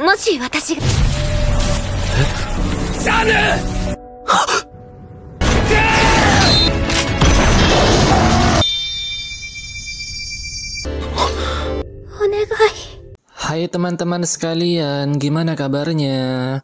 もし私がジャヌお願い。 Hai teman-teman sekalian, gimana kabarnya?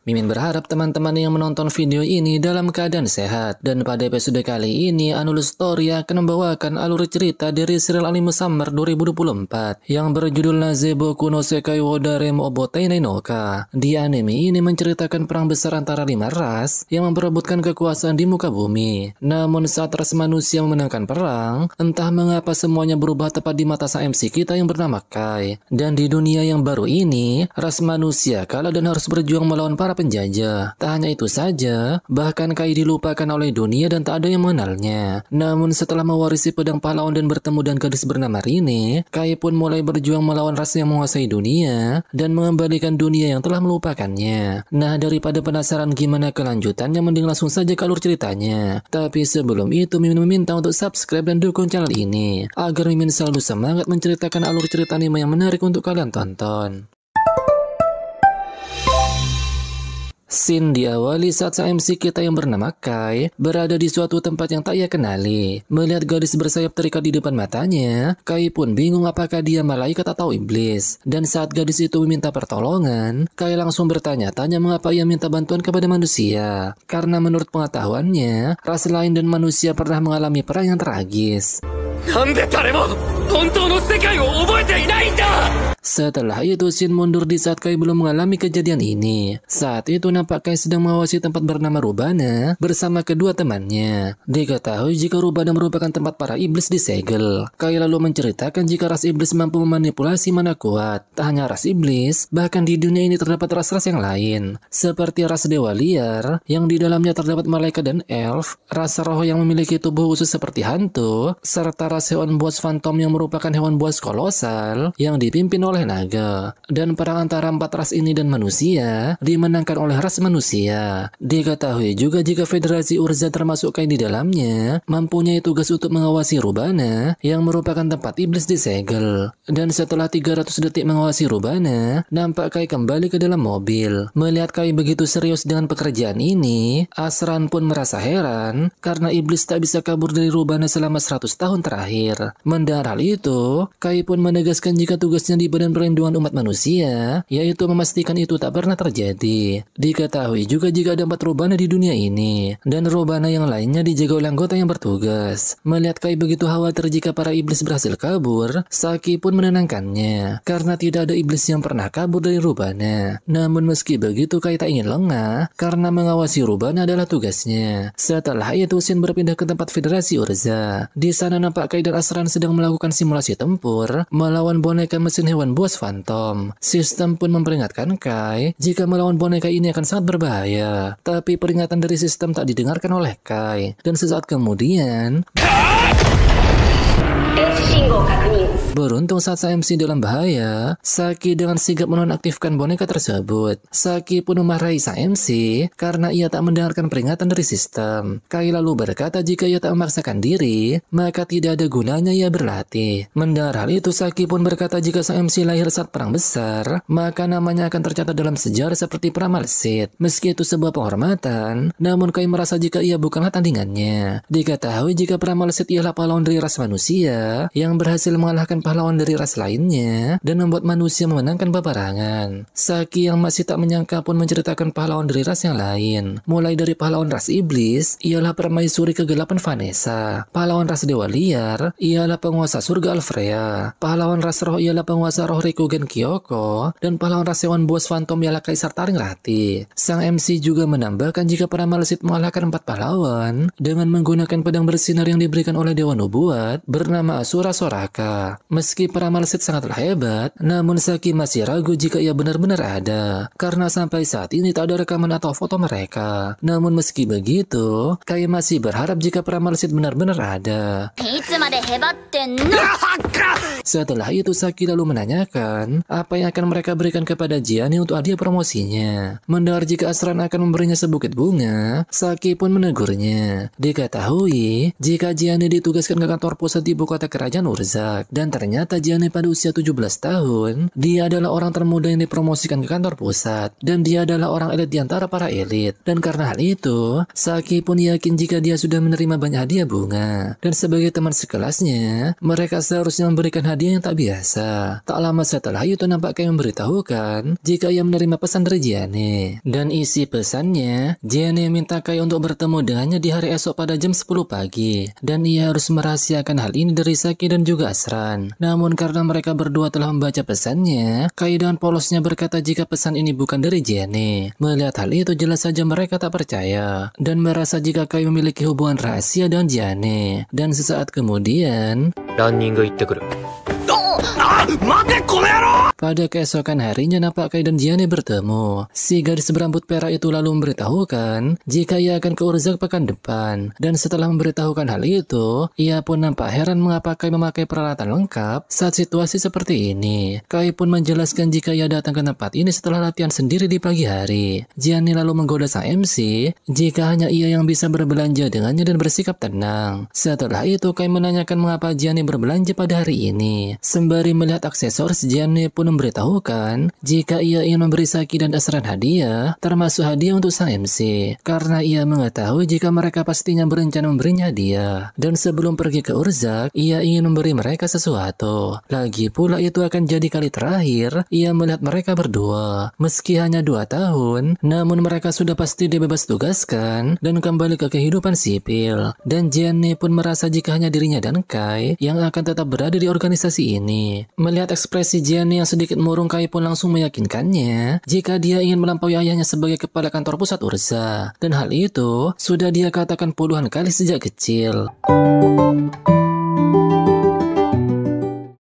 Mimin berharap teman-teman yang menonton video ini dalam keadaan sehat. Dan pada episode kali ini, Anulus Story akan membawakan alur cerita dari serial anime Summer 2024 yang berjudul Nazeboku no Sekai wo Daremo Obotai no Ka. Di anime ini menceritakan perang besar antara 5 ras yang memperebutkan kekuasaan di muka bumi. Namun saat ras manusia memenangkan perang, entah mengapa semuanya berubah tepat di mata sang MC kita yang bernama Kai. Dan di dunia yang baru ini, ras manusia kalah dan harus berjuang melawan para penjajah. Tak hanya itu saja, bahkan Kai dilupakan oleh dunia dan tak ada yang mengenalnya. Namun setelah mewarisi pedang pahlawan dan bertemu dengan gadis bernama Rine, Kai pun mulai berjuang melawan ras yang menguasai dunia dan mengembalikan dunia yang telah melupakannya. Nah, daripada penasaran gimana kelanjutannya, mending langsung saja ke alur ceritanya. Tapi sebelum itu, Mimin meminta untuk subscribe dan dukung channel ini agar Mimin selalu semangat menceritakan alur cerita anime yang menarik untuk kalian tonton. Scene diawali saat sang MC kita yang bernama Kai berada di suatu tempat yang tak ia kenali. Melihat gadis bersayap terikat di depan matanya, Kai pun bingung apakah dia malaikat atau iblis. Dan saat gadis itu meminta pertolongan, Kai langsung bertanya-tanya mengapa ia minta bantuan kepada manusia. Karena menurut pengetahuannya, ras lain dan manusia pernah mengalami perang yang tragis. Setelah itu, Shin mundur di saat Kai belum mengalami kejadian ini. Saat itu nampak Kai sedang mengawasi tempat bernama Rubana bersama kedua temannya. Diketahui jika Rubana merupakan tempat para iblis disegel. Kai lalu menceritakan jika ras iblis mampu memanipulasi mana kuat. Tak hanya ras iblis, bahkan di dunia ini terdapat ras-ras yang lain. Seperti ras dewa liar, yang di dalamnya terdapat malaikat dan elf, ras roh yang memiliki tubuh khusus seperti hantu, serta ras hewan buas fantom yang merupakan hewan buas kolosal yang dipimpin oleh naga. Dan perang antara 4 ras ini dan manusia dimenangkan oleh ras manusia. Diketahui juga jika Federasi Urza termasuk Kai di dalamnya mempunyai tugas untuk mengawasi Rubana yang merupakan tempat iblis disegel. Dan setelah 300 detik mengawasi Rubana, nampak Kai kembali ke dalam mobil. Melihat Kai begitu serius dengan pekerjaan ini, Asran pun merasa heran karena iblis tak bisa kabur dari Rubana selama 100 tahun terakhir. Mendengar hal itu, Kai pun menegaskan jika tugasnya di Badan Perlindungan Umat Manusia yaitu memastikan itu tak pernah terjadi. Diketahui juga jika ada 4 Rubana di dunia ini, dan Rubana yang lainnya dijaga oleh anggota yang bertugas. Melihat Kai begitu khawatir jika para iblis berhasil kabur, Saki pun menenangkannya, karena tidak ada iblis yang pernah kabur dari Rubana. Namun meski begitu, Kai tak ingin lengah, karena mengawasi Rubana adalah tugasnya. Setelah itu, Shin berpindah ke tempat Federasi Urza. Di sana nampak Kai dan Asran sedang melakukan simulasi tempur melawan boneka mesin hewan buas fantom. Sistem pun memperingatkan Kai jika melawan boneka ini akan sangat berbahaya. Tapi peringatan dari sistem tak didengarkan oleh Kai. Dan sesaat kemudian, beruntung saat sang MC dalam bahaya, Saki dengan sigap menonaktifkan boneka tersebut. Saki pun memarahi sang MC karena ia tak mendengarkan peringatan dari sistem. Kai lalu berkata jika ia tak memaksakan diri, maka tidak ada gunanya ia berlatih. Mendengar hal itu, Saki pun berkata jika sang MC lahir saat perang besar, maka namanya akan tercatat dalam sejarah seperti peramal Sith. Meski itu sebuah penghormatan, namun Kai merasa jika ia bukanlah tandingannya. Diketahui jika peramal Sith ialah pahlawan dari ras manusia yang berhasil mengalahkan pahlawan dari ras lainnya dan membuat manusia memenangkan peperangan. Saki yang masih tak menyangka pun menceritakan pahlawan dari ras yang lain. Mulai dari pahlawan ras iblis ialah permaisuri kegelapan Vanessa. Pahlawan ras dewa liar ialah penguasa surga Alfrea. Pahlawan ras roh ialah penguasa roh Rikugen Kyoko, dan pahlawan ras hewan buas fantom ialah Kaisar Taring Rati. Sang MC juga menambahkan jika para Malsit mengalahkan 4 pahlawan dengan menggunakan pedang bersinar yang diberikan oleh Dewa Nubuat bernama Asura Soraka. Meski para Malsit sangatlah hebat, namun Saki masih ragu jika ia benar-benar ada, karena sampai saat ini tak ada rekaman atau foto mereka. Namun meski begitu, Kai masih berharap jika para Malsit benar-benar ada. Setelah itu, Saki lalu menanyakan apa yang akan mereka berikan kepada Gianni untuk hadiah promosinya. Mendengar jika Asran akan memberinya sebukit bunga, Saki pun menegurnya. Diketahui jika Gianni ditugaskan ke kantor pusat di ibu kota kerajaan Urzak, dan ternyata Jiane pada usia 17 tahun, dia adalah orang termuda yang dipromosikan ke kantor pusat, dan dia adalah orang elit di antara para elit. Dan karena hal itu, Saki pun yakin jika dia sudah menerima banyak hadiah bunga. Dan sebagai teman sekelasnya, mereka seharusnya memberikan hadiah yang tak biasa. Tak lama setelah itu nampak Kai memberitahukan jika ia menerima pesan dari Jiane. Dan isi pesannya, Jiane minta Kai untuk bertemu dengannya di hari esok pada jam 10 pagi. Dan ia harus merahasiakan hal ini dari Saki dan juga Asran. Namun karena mereka berdua telah membaca pesannya, Kai dengan polosnya berkata jika pesan ini bukan dari Jiane. Melihat hal itu jelas saja mereka tak percaya dan merasa jika Kai memiliki hubungan rahasia dengan Jiane. Dan sesaat kemudian, pada keesokan harinya nampak Kai dan Jiane bertemu. Si gadis berambut perak itu lalu memberitahukan jika ia akan ke Urzak pekan depan. Dan setelah memberitahukan hal itu, ia pun nampak heran mengapa Kai memakai peralatan lengkap saat situasi seperti ini. Kai pun menjelaskan jika ia datang ke tempat ini setelah latihan sendiri di pagi hari. Jiane lalu menggoda sang MC jika hanya ia yang bisa berbelanja dengannya dan bersikap tenang. Setelah itu Kai menanyakan mengapa Jiane berbelanja pada hari ini. Sembari melihat aksesoris, Jiane pun memberitahukan jika ia ingin memberi Saki dan Asran hadiah, termasuk hadiah untuk sang MC, karena ia mengetahui jika mereka pastinya berencana memberinya hadiah. Dan sebelum pergi ke Urzak, ia ingin memberi mereka sesuatu. Lagi pula itu akan jadi kali terakhir ia melihat mereka berdua. Meski hanya 2 tahun, namun mereka sudah pasti dibebas tugaskan dan kembali ke kehidupan sipil. Dan Jiane pun merasa jika hanya dirinya dan Kai yang akan tetap berada di organisasi ini. Melihat ekspresi Jiane yang sedikit murung, Kai pun langsung meyakinkannya jika dia ingin melampaui ayahnya sebagai kepala kantor pusat Urza. Dan hal itu sudah dia katakan puluhan kali sejak kecil.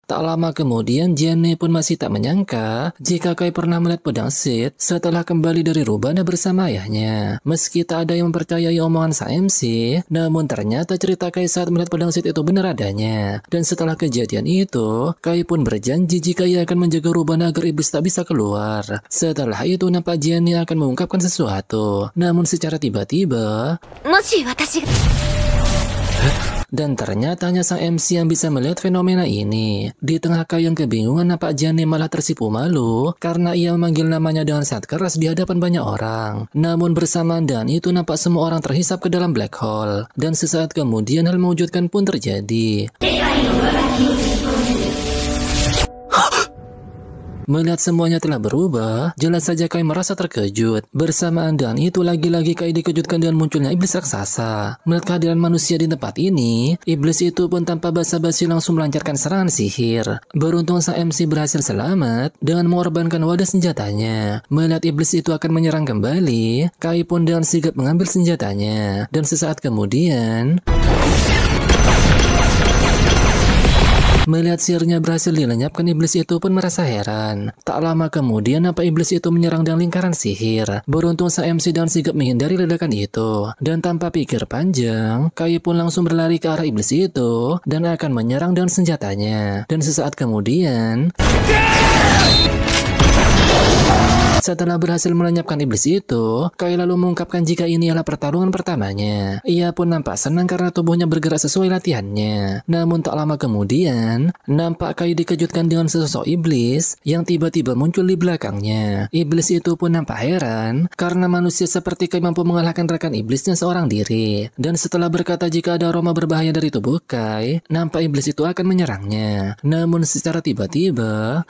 Tak lama kemudian Jiane pun masih tak menyangka jika Kai pernah melihat pedang Sith setelah kembali dari Rubana bersama ayahnya. Meski tak ada yang mempercayai omongan sang MC, namun ternyata cerita Kai saat melihat pedang Sith itu benar adanya. Dan setelah kejadian itu, Kai pun berjanji jika ia akan menjaga Rubana agar iblis tak bisa keluar. Setelah itu nampak Jiane akan mengungkapkan sesuatu. Namun secara tiba-tiba, dan ternyata hanya sang MC yang bisa melihat fenomena ini. Di tengah Kai yang kebingungan, nampak Jiane malah tersipu malu karena ia memanggil namanya dengan sangat keras di hadapan banyak orang. Namun bersamaan dengan itu nampak semua orang terhisap ke dalam black hole. Dan sesaat kemudian hal mengejutkan pun terjadi. Melihat semuanya telah berubah, jelas saja Kai merasa terkejut. Bersamaan dengan itu lagi-lagi Kai dikejutkan dengan munculnya iblis raksasa. Melihat kehadiran manusia di tempat ini, iblis itu pun tanpa basa-basi langsung melancarkan serangan sihir. Beruntung sang MC berhasil selamat dengan mengorbankan wadah senjatanya. Melihat iblis itu akan menyerang kembali, Kai pun dengan sigap mengambil senjatanya. Dan sesaat kemudian, melihat sihirnya berhasil dilenyapkan, iblis itu pun merasa heran. Tak lama kemudian nampak iblis itu menyerang dengan lingkaran sihir. Beruntung sang MC dengan sigap menghindari ledakan itu. Dan tanpa pikir panjang, Kai pun langsung berlari ke arah iblis itu dan akan menyerang dengan senjatanya. Dan sesaat kemudian, setelah berhasil melenyapkan iblis itu, Kai lalu mengungkapkan jika ini adalah pertarungan pertamanya. Ia pun nampak senang karena tubuhnya bergerak sesuai latihannya. Namun tak lama kemudian, nampak Kai dikejutkan dengan sesosok iblis yang tiba-tiba muncul di belakangnya. Iblis itu pun nampak heran karena manusia seperti Kai mampu mengalahkan rekan iblisnya seorang diri. Dan setelah berkata jika ada aroma berbahaya dari tubuh Kai, nampak iblis itu akan menyerangnya. Namun secara tiba-tiba,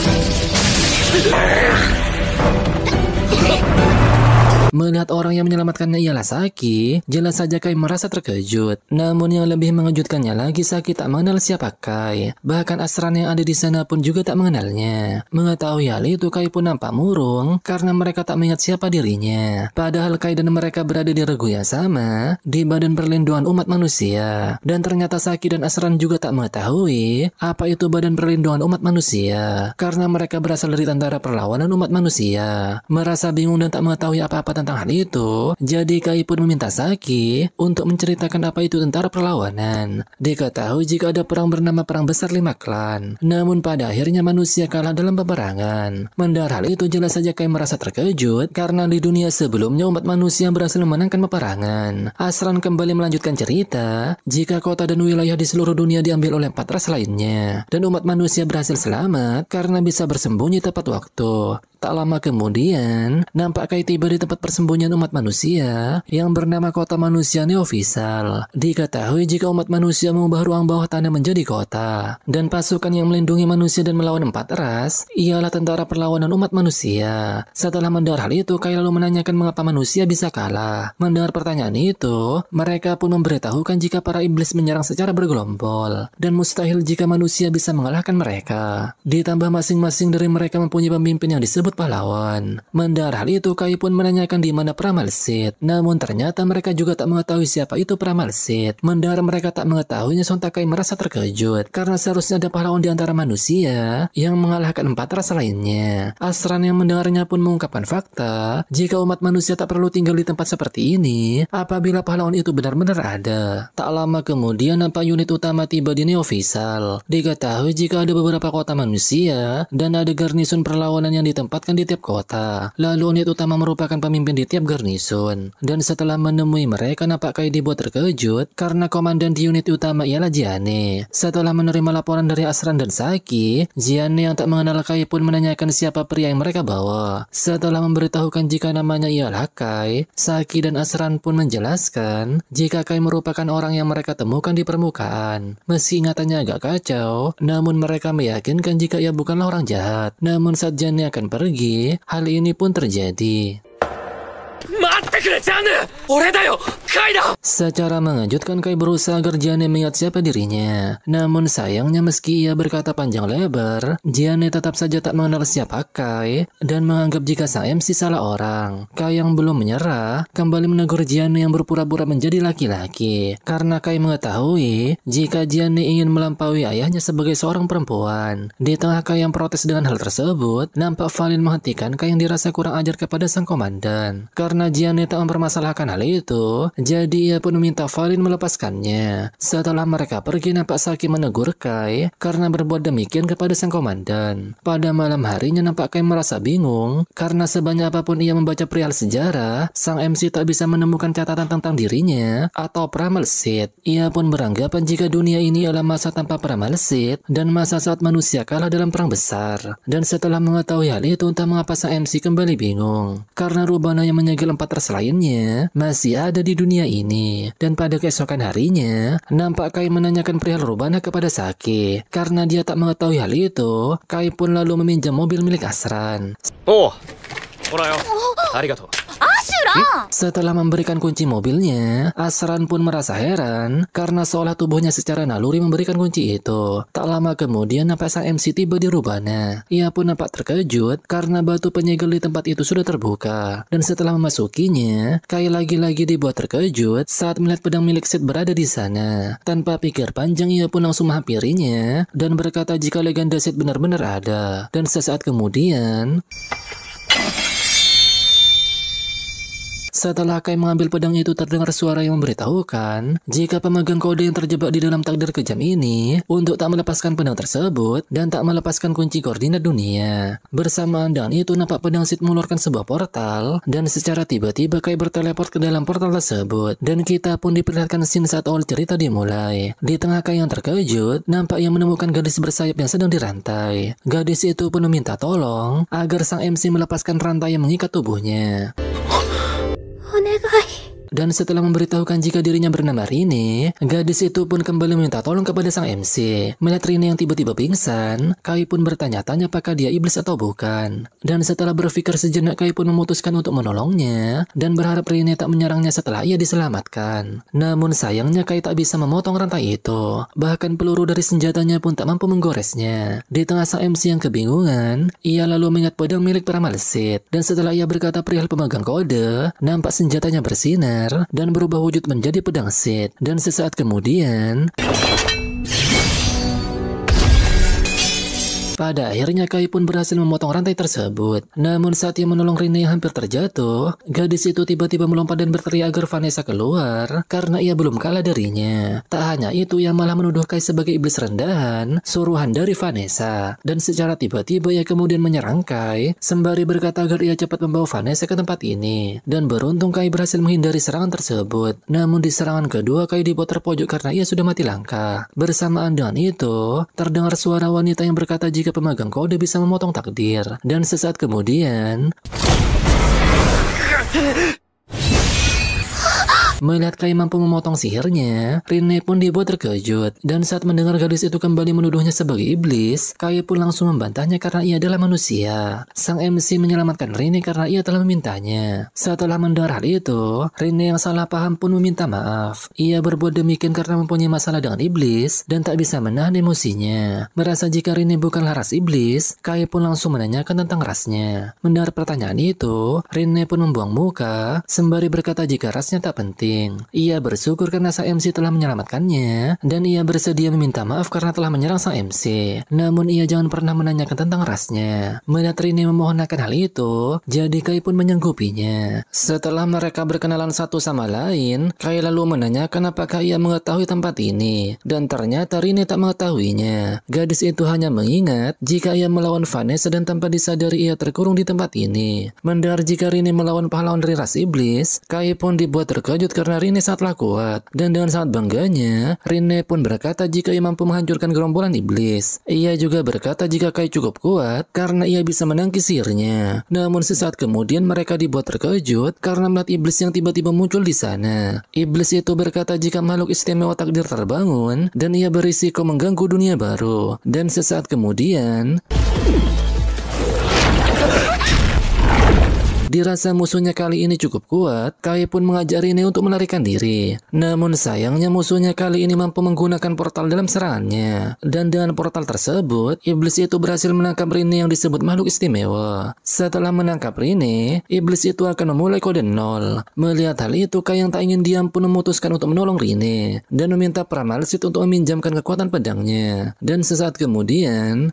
melihat orang yang menyelamatkannya ialah Saki, jelas saja Kai merasa terkejut. Namun yang lebih mengejutkannya lagi, Saki tak mengenal siapa Kai. Bahkan Asran yang ada di sana pun juga tak mengenalnya. Mengetahui hal itu, Kai pun nampak murung karena mereka tak mengingat siapa dirinya. Padahal Kai dan mereka berada di regu yang sama, di Badan Perlindungan Umat Manusia. Dan ternyata Saki dan Asran juga tak mengetahui apa itu Badan Perlindungan Umat Manusia, karena mereka berasal dari Tentara Perlawanan Umat Manusia. Merasa bingung dan tak mengetahui apa-apa tentang hal itu, jadi Kai pun meminta Saki untuk menceritakan apa itu tentara perlawanan. Diketahui jika ada perang bernama Perang Besar 5 Klan. Namun pada akhirnya manusia kalah dalam peperangan. Mendengar hal itu jelas saja Kai merasa terkejut karena di dunia sebelumnya umat manusia berhasil memenangkan peperangan. Asran kembali melanjutkan cerita jika kota dan wilayah di seluruh dunia diambil oleh 4 ras lainnya. Dan umat manusia berhasil selamat karena bisa bersembunyi tepat waktu. Tak lama kemudian, nampak Kai tiba di tempat persembunyian umat manusia yang bernama Kota Manusia Neofisal. Diketahui jika umat manusia mengubah ruang bawah tanah menjadi kota. Dan pasukan yang melindungi manusia dan melawan 4 ras ialah tentara perlawanan umat manusia. Setelah mendengar hal itu, Kai lalu menanyakan mengapa manusia bisa kalah. Mendengar pertanyaan itu, mereka pun memberitahukan jika para iblis menyerang secara bergelombol. Dan mustahil jika manusia bisa mengalahkan mereka. Ditambah masing-masing dari mereka mempunyai pemimpin yang disebut pahlawan. Mendengar hal itu, Kai pun menanyakan di mana Pramalsit. Namun ternyata mereka juga tak mengetahui siapa itu Pramalsit. Mendengar mereka tak mengetahuinya, sontak Kai merasa terkejut karena seharusnya ada pahlawan di antara manusia yang mengalahkan 4 ras lainnya. Asran yang mendengarnya pun mengungkapkan fakta jika umat manusia tak perlu tinggal di tempat seperti ini apabila pahlawan itu benar-benar ada. Tak lama kemudian nampak unit utama tiba di Neofisal. Diketahui jika ada beberapa kota manusia dan ada garnison perlawanan yang ditempatkan di tiap kota. Lalu unit utama merupakan pemimpin di tiap garnison. Dan setelah menemui mereka, nampak Kai dibuat terkejut karena komandan di unit utama ialah Jiane. Setelah menerima laporan dari Asran dan Saki, Jiane yang tak mengenal Kai pun menanyakan siapa pria yang mereka bawa. Setelah memberitahukan jika namanya ialah Kai, Saki dan Asran pun menjelaskan jika Kai merupakan orang yang mereka temukan di permukaan. Meski ingatannya agak kacau, namun mereka meyakinkan jika ia bukanlah orang jahat. Namun saat Jiane akan pergi, hal ini pun terjadi. Secara mengejutkan, Kai berusaha agar Jiane mengingat siapa dirinya. Namun sayangnya meski ia berkata panjang lebar, Jiane tetap saja tak mengenal siapa Kai dan menganggap jika sang MC salah orang. Kai yang belum menyerah kembali menegur Jiane yang berpura-pura menjadi laki-laki karena Kai mengetahui jika Jiane ingin melampaui ayahnya sebagai seorang perempuan. Di tengah Kai yang protes dengan hal tersebut, nampak Valin menghentikan Kai yang dirasa kurang ajar kepada sang komandan. Karena Jiane tak mempermasalahkan hal itu, jadi ia pun meminta Valin melepaskannya. Setelah mereka pergi, nampak Saki menegur Kai karena berbuat demikian kepada sang komandan. Pada malam harinya nampak Kai merasa bingung karena sebanyak apapun ia membaca perihal sejarah, sang MC tak bisa menemukan catatan tentang dirinya atau Pramalsit. Ia pun beranggapan jika dunia ini adalah masa tanpa Pramalsit dan masa saat manusia kalah dalam perang besar. Dan setelah mengetahui hal itu, entah mengapa sang MC kembali bingung karena Rubana yang menyegel 4 ras lainnya masih ada di dunia ini. Dan pada keesokan harinya, nampak Kai menanyakan perihal Rubana kepada Saki. Karena dia tak mengetahui hal itu, Kai pun lalu meminjam mobil milik Asran. Oh, arigato. Setelah memberikan kunci mobilnya, Asran pun merasa heran karena seolah tubuhnya secara naluri memberikan kunci itu. Tak lama kemudian nampak sang MC tiba di Rubana. Ia pun nampak terkejut karena batu penyegel di tempat itu sudah terbuka. Dan setelah memasukinya, Kai lagi-lagi dibuat terkejut saat melihat pedang milik Sid berada di sana. Tanpa pikir panjang, ia pun langsung menghampirinya dan berkata jika legenda Sid benar-benar ada. Dan sesaat kemudian, setelah Kai mengambil pedang itu, terdengar suara yang memberitahukan jika pemegang kode yang terjebak di dalam takdir kejam ini untuk tak melepaskan pedang tersebut dan tak melepaskan kunci koordinat dunia. Bersamaan dengan itu, nampak pedang Sid mengeluarkan sebuah portal dan secara tiba-tiba Kai berteleport ke dalam portal tersebut. Dan kita pun diperlihatkan scene saat awal cerita dimulai. Di tengah Kai yang terkejut, nampak ia menemukan gadis bersayap yang sedang dirantai. Gadis itu pun meminta tolong agar sang MC melepaskan rantai yang mengikat tubuhnya. Dan setelah memberitahukan jika dirinya bernama Rine, gadis itu pun kembali meminta tolong kepada sang MC. Melihat Rine yang tiba-tiba pingsan, Kai pun bertanya-tanya apakah dia iblis atau bukan. Dan setelah berpikir sejenak, Kai pun memutuskan untuk menolongnya dan berharap Rine tak menyerangnya setelah ia diselamatkan. Namun sayangnya Kai tak bisa memotong rantai itu. Bahkan peluru dari senjatanya pun tak mampu menggoresnya. Di tengah sang MC yang kebingungan, ia lalu mengingat pedang milik Pramalsit. Dan setelah ia berkata perihal pemegang kode, nampak senjatanya bersinar dan berubah wujud menjadi pedang Sid. Dan sesaat kemudian, Pada akhirnya Kai pun berhasil memotong rantai tersebut. Namun saat ia menolong Rine yang hampir terjatuh, gadis itu tiba-tiba melompat dan berteriak agar Vanessa keluar karena ia belum kalah darinya. Tak hanya itu, ia malah menuduh Kai sebagai iblis rendahan, suruhan dari Vanessa. Dan secara tiba-tiba ia kemudian menyerang Kai sembari berkata agar ia cepat membawa Vanessa ke tempat ini. Dan beruntung Kai berhasil menghindari serangan tersebut. Namun di serangan kedua Kai dibuat terpojok karena ia sudah mati langka. Bersamaan dengan itu, terdengar suara wanita yang berkata jika pemegang kode bisa memotong takdir. Dan sesaat kemudian, melihat Kai mampu memotong sihirnya, Rine pun dibuat terkejut. Dan saat mendengar gadis itu kembali menuduhnya sebagai iblis, Kai pun langsung membantahnya karena ia adalah manusia. Sang MC menyelamatkan Rine karena ia telah memintanya. Setelah mendengar hal itu, Rine yang salah paham pun meminta maaf. Ia berbuat demikian karena mempunyai masalah dengan iblis dan tak bisa menahan emosinya. Merasa jika Rine bukanlah ras iblis, Kai pun langsung menanyakan tentang rasnya. Mendengar pertanyaan itu, Rine pun membuang muka sembari berkata jika rasnya tak penting. Ia bersyukur karena sang MC telah menyelamatkannya dan ia bersedia meminta maaf karena telah menyerang sang MC. Namun ia jangan pernah menanyakan tentang rasnya. Melihat Rine memohon akan hal itu, jadi Kai pun menyanggupinya. Setelah mereka berkenalan satu sama lain, Kai lalu menanyakan apakah ia mengetahui tempat ini. Dan ternyata Rine tak mengetahuinya. Gadis itu hanya mengingat jika ia melawan Vanessa dan tanpa disadari ia terkurung di tempat ini. Mendengar jika Rine melawan pahlawan dari ras iblis, Kai pun dibuat terkejut karena Rine sangatlah kuat. Dan dengan sangat bangganya, Rine pun berkata jika ia mampu menghancurkan gerombolan iblis. Ia juga berkata jika Kai cukup kuat karena ia bisa menangkis sihirnya. Namun sesaat kemudian mereka dibuat terkejut karena melihat iblis yang tiba-tiba muncul di sana. Iblis itu berkata jika makhluk istimewa takdir terbangun dan ia berisiko mengganggu dunia baru. Dan sesaat kemudian, dirasa musuhnya kali ini cukup kuat, Kai pun mengajak Rine untuk melarikan diri. Namun sayangnya musuhnya kali ini mampu menggunakan portal dalam serangannya. Dan dengan portal tersebut, iblis itu berhasil menangkap Rine yang disebut makhluk istimewa. Setelah menangkap Rine, iblis itu akan memulai kode 0. Melihat hal itu, Kai yang tak ingin diam pun memutuskan untuk menolong Rine dan meminta para Malsit untuk meminjamkan kekuatan pedangnya. Dan sesaat kemudian,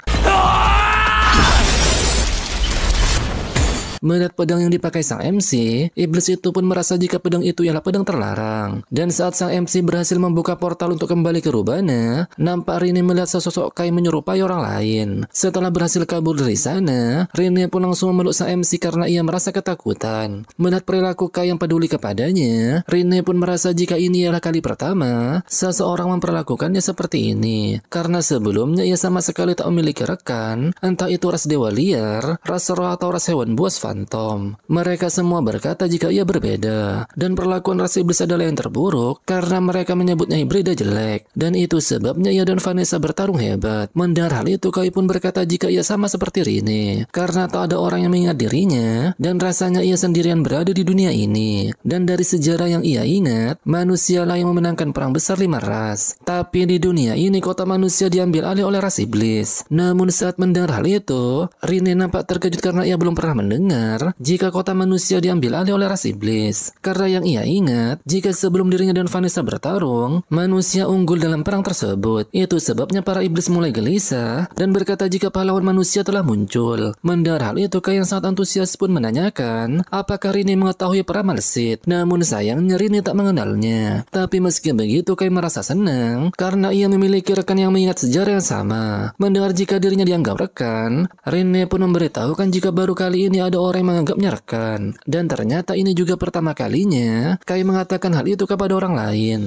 melihat pedang yang dipakai sang MC, iblis itu pun merasa jika pedang itu ialah pedang terlarang. Dan saat sang MC berhasil membuka portal untuk kembali ke Rubana, nampak Rine melihat sesosok Kai menyerupai orang lain. Setelah berhasil kabur dari sana, Rine pun langsung memeluk sang MC karena ia merasa ketakutan. Melihat perilaku Kai yang peduli kepadanya, Rine pun merasa jika ini ialah kali pertama seseorang memperlakukannya seperti ini. Karena sebelumnya ia sama sekali tak memiliki rekan, entah itu ras dewa liar, ras roh atau ras hewan buas fantom. Mereka semua berkata jika ia berbeda, dan perlakuan ras iblis adalah yang terburuk karena mereka menyebutnya hibrida jelek. Dan itu sebabnya ia dan Vanessa bertarung hebat. Mendengar hal itu, Kai pun berkata jika ia sama seperti Rine karena tak ada orang yang mengingat dirinya dan rasanya ia sendirian berada di dunia ini. Dan dari sejarah yang ia ingat, manusialah yang memenangkan perang besar 5 ras. Tapi di dunia ini kota manusia diambil alih oleh ras iblis. Namun saat mendengar hal itu, Rine nampak terkejut karena ia belum pernah mendengar jika kota manusia diambil alih oleh ras iblis. Karena yang ia ingat, jika sebelum dirinya dan Vanessa bertarung, manusia unggul dalam perang tersebut. Itu sebabnya para iblis mulai gelisah dan berkata jika pahlawan manusia telah muncul. Mendengar hal itu, Kai yang sangat antusias pun menanyakan apakah Rine mengetahui para Malsit. Namun sayangnya Rine tak mengenalnya. Tapi meski begitu, Kai merasa senang karena ia memiliki rekan yang mengingat sejarah yang sama. Mendengar jika dirinya dianggap rekan, Rine pun memberitahukan jika baru kali ini ada orang yang menganggapnya rekan. Dan ternyata ini juga pertama kalinya Kai mengatakan hal itu kepada orang lain.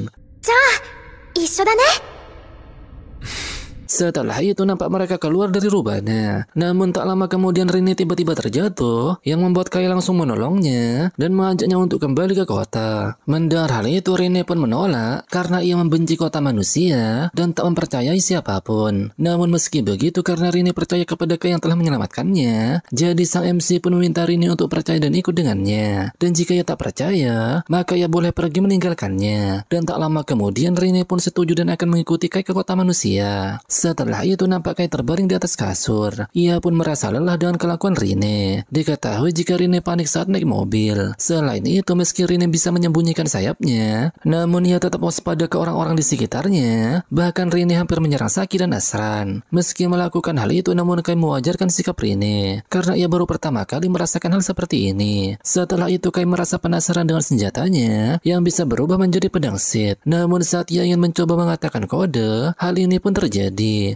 Setelah itu nampak mereka keluar dari Rubana. Namun tak lama kemudian Rine tiba-tiba terjatuh yang membuat Kai langsung menolongnya dan mengajaknya untuk kembali ke kota. Mendengar hal itu Rine pun menolak karena ia membenci kota manusia dan tak mempercayai siapapun. Namun meski begitu karena Rine percaya kepada Kai yang telah menyelamatkannya, jadi sang MC pun meminta Rine untuk percaya dan ikut dengannya. Dan jika ia tak percaya, maka ia boleh pergi meninggalkannya. Dan tak lama kemudian Rine pun setuju dan akan mengikuti Kai ke kota manusia. Setelah itu nampak Kai terbaring di atas kasur. Ia pun merasa lelah dengan kelakuan Rine. Diketahui jika Rine panik saat naik mobil. Selain itu, meski Rine bisa menyembunyikan sayapnya, namun ia tetap waspada ke orang-orang di sekitarnya. Bahkan Rine hampir menyerang Saki dan Asran. Meski melakukan hal itu, namun Kai mewajarkan sikap Rine karena ia baru pertama kali merasakan hal seperti ini. Setelah itu Kai merasa penasaran dengan senjatanya yang bisa berubah menjadi pedang Sith. Namun saat ia ingin mencoba mengatakan kode, hal ini pun terjadi.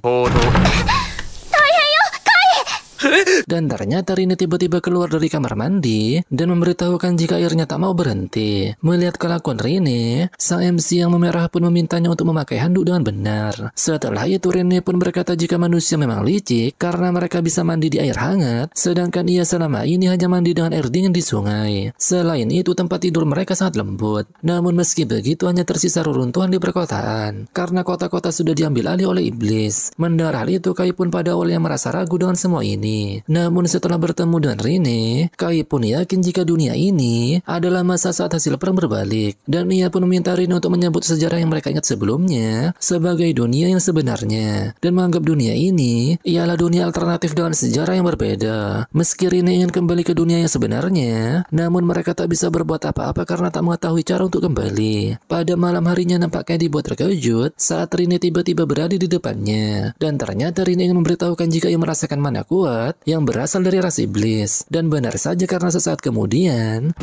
Dan ternyata Rine tiba-tiba keluar dari kamar mandi dan memberitahukan jika airnya tak mau berhenti. Melihat kelakuan Rine, sang MC yang memerah pun memintanya untuk memakai handuk dengan benar. Setelah itu Rine pun berkata jika manusia memang licik karena mereka bisa mandi di air hangat, sedangkan ia selama ini hanya mandi dengan air dingin di sungai. Selain itu tempat tidur mereka sangat lembut. Namun meski begitu hanya tersisa reruntuhan di perkotaan karena kota-kota sudah diambil alih oleh iblis. Mendengar hal itu Kai pun pada awalnya merasa ragu dengan semua ini. Namun setelah bertemu dengan Rine, Kai pun yakin jika dunia ini adalah masa saat hasil perang berbalik. Dan ia pun meminta Rine untuk menyebut sejarah yang mereka ingat sebelumnya sebagai dunia yang sebenarnya. Dan menganggap dunia ini ialah dunia alternatif dengan sejarah yang berbeda. Meski Rine ingin kembali ke dunia yang sebenarnya, namun mereka tak bisa berbuat apa-apa karena tak mengetahui cara untuk kembali. Pada malam harinya nampak Kai dibuat terkejut saat Rine tiba-tiba berada di depannya. Dan ternyata Rine ingin memberitahukan jika ia merasakan mana kuat yang berasal dari ras iblis. Dan benar saja karena sesaat kemudian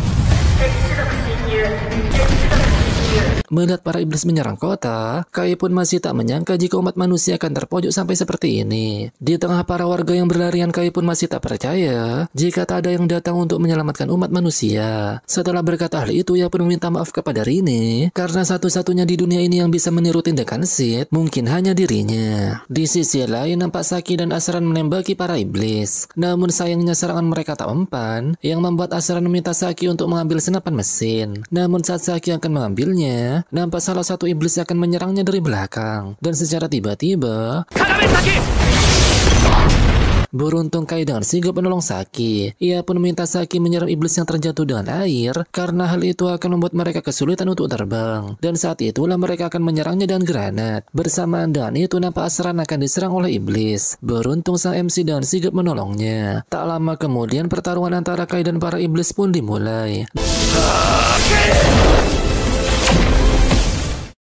melihat para iblis menyerang kota, Kai pun masih tak menyangka jika umat manusia akan terpojok sampai seperti ini. Di tengah para warga yang berlarian, Kai pun masih tak percaya jika tak ada yang datang untuk menyelamatkan umat manusia. Setelah berkata hal itu, ia pun meminta maaf kepada Rine karena satu-satunya di dunia ini yang bisa meniru tindakan Sith mungkin hanya dirinya. Di sisi lain nampak Saki dan Asran menembaki para iblis. Namun sayangnya serangan mereka tak mempan, yang membuat Asran meminta Saki untuk mengambil senapan mesin. Namun saat Saki akan mengambilnya, nampak salah satu iblis akan menyerangnya dari belakang. Dan secara tiba-tiba beruntung Kai dengan sigap menolong Saki. Ia pun meminta Saki menyeram iblis yang terjatuh dengan air karena hal itu akan membuat mereka kesulitan untuk terbang. Dan saat itulah mereka akan menyerangnya dengan granat. Bersamaan dengan itu nampak Asran akan diserang oleh iblis. Beruntung sang MC dengan sigap menolongnya. Tak lama kemudian pertarungan antara Kai dan para iblis pun dimulai.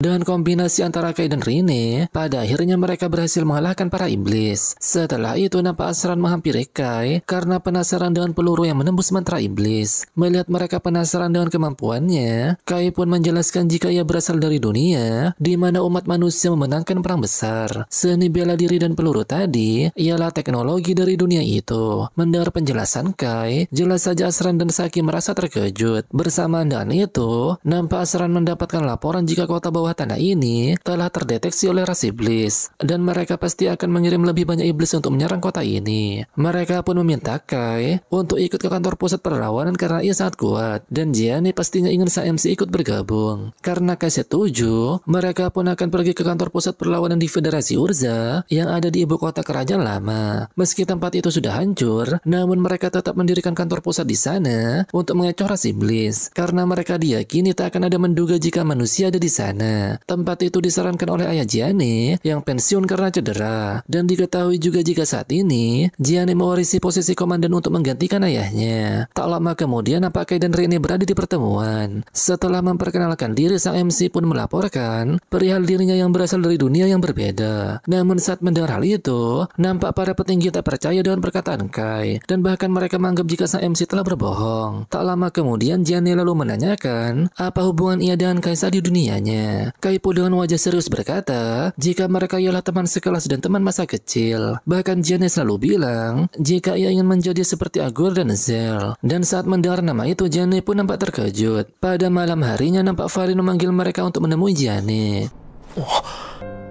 Dengan kombinasi antara Kai dan Rine, pada akhirnya mereka berhasil mengalahkan para iblis. Setelah itu nampak Asran menghampiri Kai karena penasaran dengan peluru yang menembus mantra iblis. Melihat mereka penasaran dengan kemampuannya, Kai pun menjelaskan jika ia berasal dari dunia di mana umat manusia memenangkan perang besar. Seni bela diri dan peluru tadi ialah teknologi dari dunia itu. Mendengar penjelasan Kai, jelas saja Asran dan Saki merasa terkejut. Bersamaan dengan itu, nampak Asran mendapatkan laporan jika kota bawah tanah ini telah terdeteksi oleh ras iblis dan mereka pasti akan mengirim lebih banyak iblis untuk menyerang kota ini. Mereka pun meminta Kai untuk ikut ke kantor pusat perlawanan karena ia sangat kuat dan Gianni pastinya ingin sang MC ikut bergabung. Karena Kai setuju, mereka pun akan pergi ke kantor pusat perlawanan di Federasi Urza yang ada di ibu kota kerajaan lama. Meski tempat itu sudah hancur, namun mereka tetap mendirikan kantor pusat di sana untuk mengecoh ras iblis karena mereka diyakini tak akan ada menduga jika manusia ada di sana. Tempat itu disarankan oleh ayah Gianni yang pensiun karena cedera. Dan diketahui juga jika saat ini Gianni mewarisi posisi komandan untuk menggantikan ayahnya. Tak lama kemudian nampak Kai dan Rine berada di pertemuan. Setelah memperkenalkan diri, sang MC pun melaporkan perihal dirinya yang berasal dari dunia yang berbeda. Namun saat mendengar hal itu, nampak para petinggi tak percaya dengan perkataan Kai dan bahkan mereka menganggap jika sang MC telah berbohong. Tak lama kemudian Gianni lalu menanyakan apa hubungan ia dengan Kaisa di dunianya. Kai pun dengan wajah serius berkata jika mereka ialah teman sekelas dan teman masa kecil. Bahkan Gianni selalu bilang jika ia ingin menjadi seperti Agor dan Zel. Dan saat mendengar nama itu, Gianni pun nampak terkejut. Pada malam harinya nampak Farin memanggil mereka untuk menemui Gianni.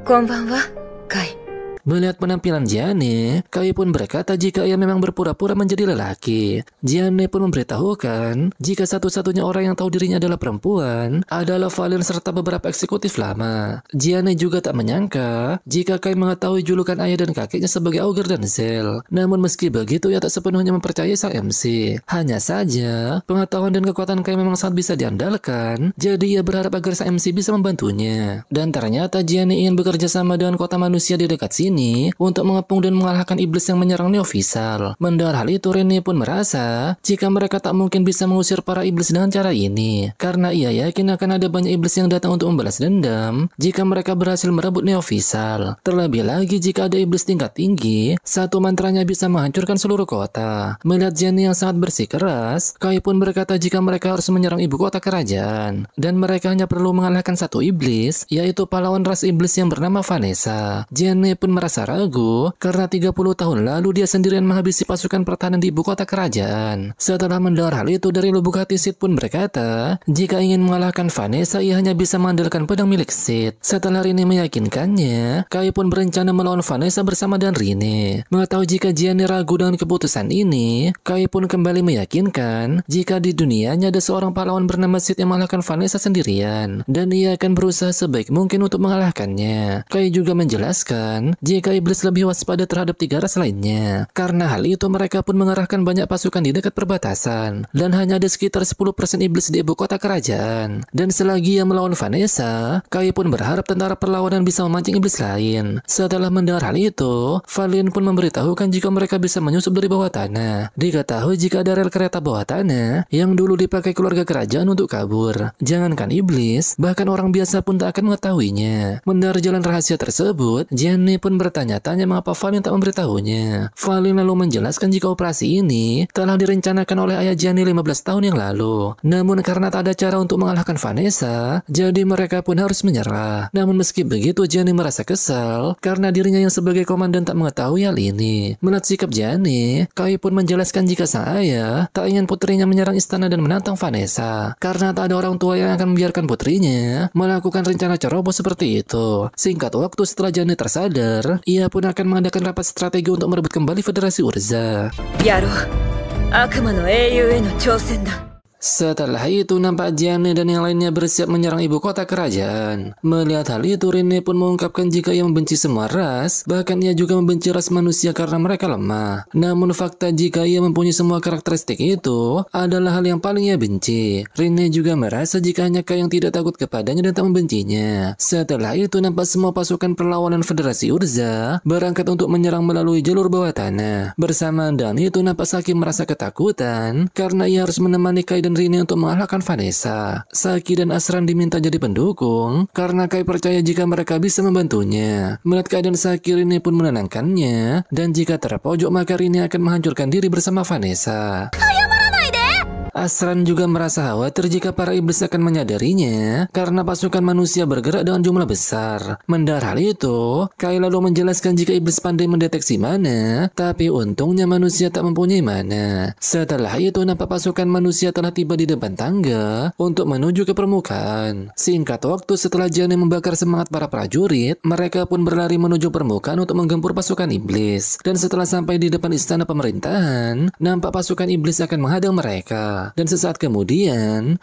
Konbanwa, Kai. Melihat penampilan Gianni, Kai pun berkata jika ia memang berpura-pura menjadi lelaki. Gianni pun memberitahukan jika satu-satunya orang yang tahu dirinya adalah perempuan adalah Valen serta beberapa eksekutif lama. Gianni juga tak menyangka jika Kai mengetahui julukan ayah dan kakeknya sebagai Auger dan Zel. Namun meski begitu ia tak sepenuhnya mempercayai sang MC. Hanya saja pengetahuan dan kekuatan Kai memang sangat bisa diandalkan, jadi ia berharap agar sang MC bisa membantunya. Dan ternyata Gianni ingin bekerja sama dengan kota manusia di dekat sini ini untuk mengepung dan mengalahkan iblis yang menyerang Neofisal. Mendengar hal itu, Rene pun merasa jika mereka tak mungkin bisa mengusir para iblis dengan cara ini, karena ia yakin akan ada banyak iblis yang datang untuk membalas dendam jika mereka berhasil merebut Neofisal. Terlebih lagi jika ada iblis tingkat tinggi, satu mantranya bisa menghancurkan seluruh kota. Melihat Gianni yang sangat bersikeras, Kai pun berkata jika mereka harus menyerang ibu kota kerajaan, dan mereka hanya perlu mengalahkan satu iblis, yaitu pahlawan ras iblis yang bernama Vanessa. Gianni pun merasa ragu karena 30 tahun lalu dia sendirian menghabisi pasukan pertahanan di ibu kota kerajaan. Setelah mendengar hal itu, dari lubuk hati Sid pun berkata jika ingin mengalahkan Vanessa ia hanya bisa mengandalkan pedang milik Sid. Setelah Rene meyakinkannya, Kai pun berencana melawan Vanessa bersama dengan Rene. Mengetahui jika Gianni ragu dengan keputusan ini, Kai pun kembali meyakinkan jika di dunianya ada seorang pahlawan bernama Sid yang mengalahkan Vanessa sendirian, dan ia akan berusaha sebaik mungkin untuk mengalahkannya. Kai juga menjelaskan jika iblis lebih waspada terhadap 3 ras lainnya. Karena hal itu mereka pun mengerahkan banyak pasukan di dekat perbatasan, dan hanya ada sekitar 10% iblis di ibu kota kerajaan. Dan selagi ia melawan Vanessa, Kai pun berharap tentara perlawanan bisa memancing iblis lain. Setelah mendengar hal itu, Valiant pun memberitahukan jika mereka bisa menyusup dari bawah tanah. Diketahui jika ada rel kereta bawah tanah yang dulu dipakai keluarga kerajaan untuk kabur. Jangankan iblis, bahkan orang biasa pun tak akan mengetahuinya. Mendengar jalan rahasia tersebut, Gianni pun bertanya-tanya mengapa Valiant tak memberitahunya. Valiant lalu menjelaskan jika operasi ini telah direncanakan oleh ayah Gianni 15 tahun yang lalu. Namun karena tak ada cara untuk mengalahkan Vanessa, jadi mereka pun harus menyerah. Namun meski begitu, Gianni merasa kesal karena dirinya yang sebagai komandan tak mengetahui hal ini. Melihat sikap Gianni, Kai pun menjelaskan jika sang ayah tak ingin putrinya menyerang istana dan menantang Vanessa, karena tak ada orang tua yang akan membiarkan putrinya melakukan rencana ceroboh seperti itu. Singkat waktu setelah Gianni tersadar, ia pun akan mengadakan rapat strategi untuk merebut kembali Federasi Urza. やろう。悪魔の英雄への挑戦だ。 Setelah itu nampak Gianni dan yang lainnya bersiap menyerang ibu kota kerajaan. Melihat hal itu, Rene pun mengungkapkan jika ia membenci semua ras, bahkan ia juga membenci ras manusia karena mereka lemah. Namun fakta jika ia mempunyai semua karakteristik itu adalah hal yang paling ia benci. Rene juga merasa jika hanya Kai yang tidak takut kepadanya dan tak membencinya. Setelah itu nampak semua pasukan perlawanan Federasi Urza berangkat untuk menyerang melalui jalur bawah tanah. Bersamaan dengan itu nampak Saki merasa ketakutan karena ia harus menemani Kai dan Rene untuk mengalahkan Vanessa. Saki dan Asran diminta jadi pendukung karena Kai percaya jika mereka bisa membantunya. Melihat keadaan Saki, Rene pun menenangkannya, dan jika terpojok maka Rene akan menghancurkan diri bersama Vanessa. Asran juga merasa khawatir jika para iblis akan menyadarinya karena pasukan manusia bergerak dengan jumlah besar. Mendengar hal itu, Kai lalu menjelaskan jika iblis pandai mendeteksi mana, tapi untungnya manusia tak mempunyai mana. Setelah itu nampak pasukan manusia telah tiba di depan tangga untuk menuju ke permukaan. Singkat waktu setelah Gianni membakar semangat para prajurit, mereka pun berlari menuju permukaan untuk menggempur pasukan iblis. Dan setelah sampai di depan istana pemerintahan, nampak pasukan iblis akan menghadang mereka. Dan sesaat kemudian,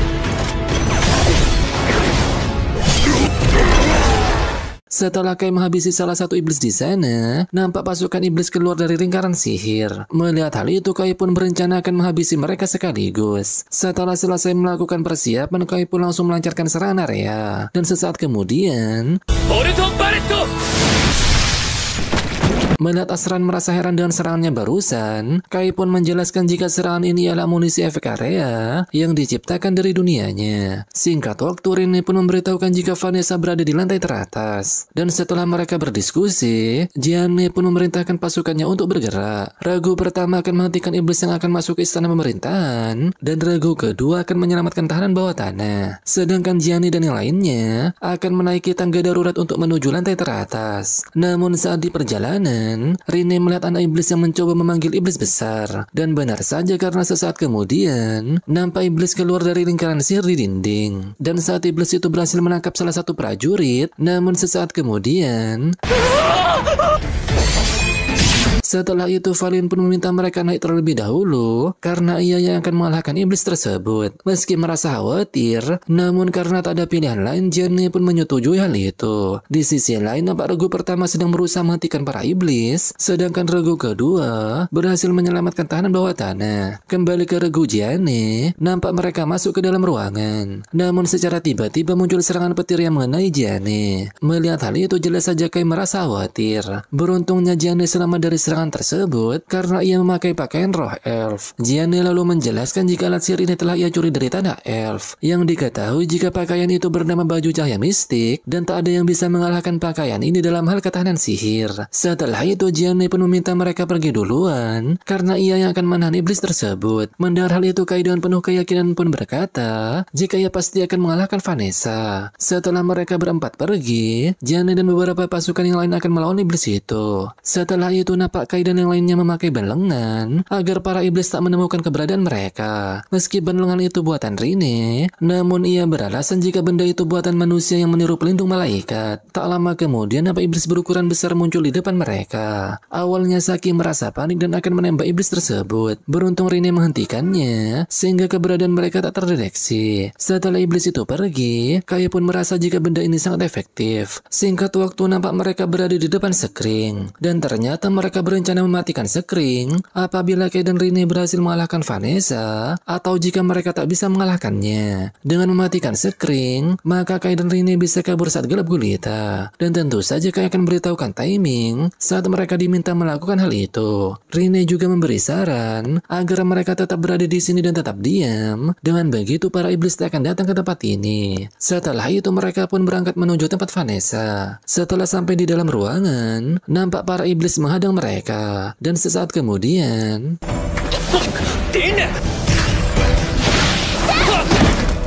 setelah Kai menghabisi salah satu iblis di sana, nampak pasukan iblis keluar dari lingkaran sihir. Melihat hal itu, Kai pun berencana akan menghabisi mereka sekaligus. Setelah selesai melakukan persiapan, Kai pun langsung melancarkan serangan area. Dan sesaat kemudian, melihat Asran merasa heran dengan serangannya barusan, Kai pun menjelaskan jika serangan ini adalah amunisi efek area yang diciptakan dari dunianya. Singkat waktu, Rene pun memberitahukan jika Vanessa berada di lantai teratas. Dan setelah mereka berdiskusi, Gianni pun memerintahkan pasukannya untuk bergerak. Ragu pertama akan menghentikan iblis yang akan masuk ke istana pemerintahan, dan ragu kedua akan menyelamatkan tahanan bawah tanah. Sedangkan Gianni dan yang lainnya akan menaiki tangga darurat untuk menuju lantai teratas. Namun saat di perjalanan, Rene melihat anak iblis yang mencoba memanggil iblis besar. Dan benar saja karena sesaat kemudian nampak iblis keluar dari lingkaran sihir di dinding. Dan saat iblis itu berhasil menangkap salah satu prajurit, namun sesaat kemudian Setelah itu Valin pun meminta mereka naik terlebih dahulu karena ia yang akan mengalahkan iblis tersebut. Meski merasa khawatir, namun karena tak ada pilihan lain, Gianni pun menyetujui hal itu. Di sisi lain, nampak regu pertama sedang berusaha menghentikan para iblis, sedangkan regu kedua berhasil menyelamatkan tahanan bawah tanah. Kembali ke regu Gianni, nampak mereka masuk ke dalam ruangan. Namun secara tiba-tiba muncul serangan petir yang mengenai Gianni. Melihat hal itu, jelas saja Kai merasa khawatir. Beruntungnya Gianni selamat dari serangan tersebut karena ia memakai pakaian roh elf. Gianni lalu menjelaskan jika alat sihir ini telah ia curi dari tanah elf, yang diketahui jika pakaian itu bernama baju cahaya mistik dan tak ada yang bisa mengalahkan pakaian ini dalam hal ketahanan sihir. Setelah itu Gianni pun meminta mereka pergi duluan karena ia yang akan menahan iblis tersebut. Mendengar hal itu, Kai dengan penuh keyakinan pun berkata jika ia pasti akan mengalahkan Vanessa. Setelah mereka berempat pergi, Gianni dan beberapa pasukan yang lain akan melawan iblis itu. Setelah itu nampak Kai dan yang lainnya memakai balengan agar para iblis tak menemukan keberadaan mereka. Meski balengan itu buatan Rine, namun ia beralasan jika benda itu buatan manusia yang meniru pelindung malaikat. Tak lama kemudian nampak iblis berukuran besar muncul di depan mereka. Awalnya Saki merasa panik dan akan menembak iblis tersebut. Beruntung Rine menghentikannya sehingga keberadaan mereka tak terdeteksi. Setelah iblis itu pergi, Kai pun merasa jika benda ini sangat efektif. Singkat waktu nampak mereka berada di depan Sekring, dan ternyata mereka berencana mematikan Sekring apabila Kai dan Rine berhasil mengalahkan Vanessa atau jika mereka tak bisa mengalahkannya. Dengan mematikan Sekring, maka Kai dan Rine bisa kabur saat gelap gulita. Dan tentu saja Kai akan beritahukan timing saat mereka diminta melakukan hal itu. Rine juga memberi saran agar mereka tetap berada di sini dan tetap diam. Dengan begitu para iblis tak akan datang ke tempat ini. Setelah itu mereka pun berangkat menuju tempat Vanessa. Setelah sampai di dalam ruangan, nampak para iblis menghadang mereka. Dan sesaat kemudian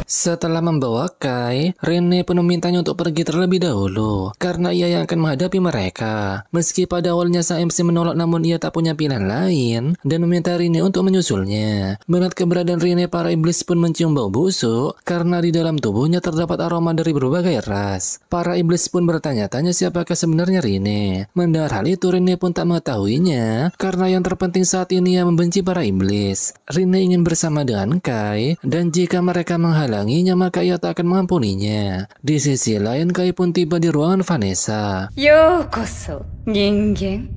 setelah membawa Kai, Rene pun memintanya untuk pergi terlebih dahulu karena ia yang akan menghadapi mereka. Meski pada awalnya sang MC menolak, namun ia tak punya pilihan lain dan meminta Rene untuk menyusulnya. Melihat keberadaan Rene, para iblis pun mencium bau busuk karena di dalam tubuhnya terdapat aroma dari berbagai ras. Para iblis pun bertanya-tanya siapakah sebenarnya Rene. Mendengar hal itu, Rene pun tak mengetahuinya karena yang terpenting saat ini ia membenci para iblis. Rene ingin bersama dengan Kai dan jika mereka menghalangi maka ia tak akan mengampuninya. Di sisi lain, Kai pun tiba di ruangan Vanessa. Yokoso, Ningen.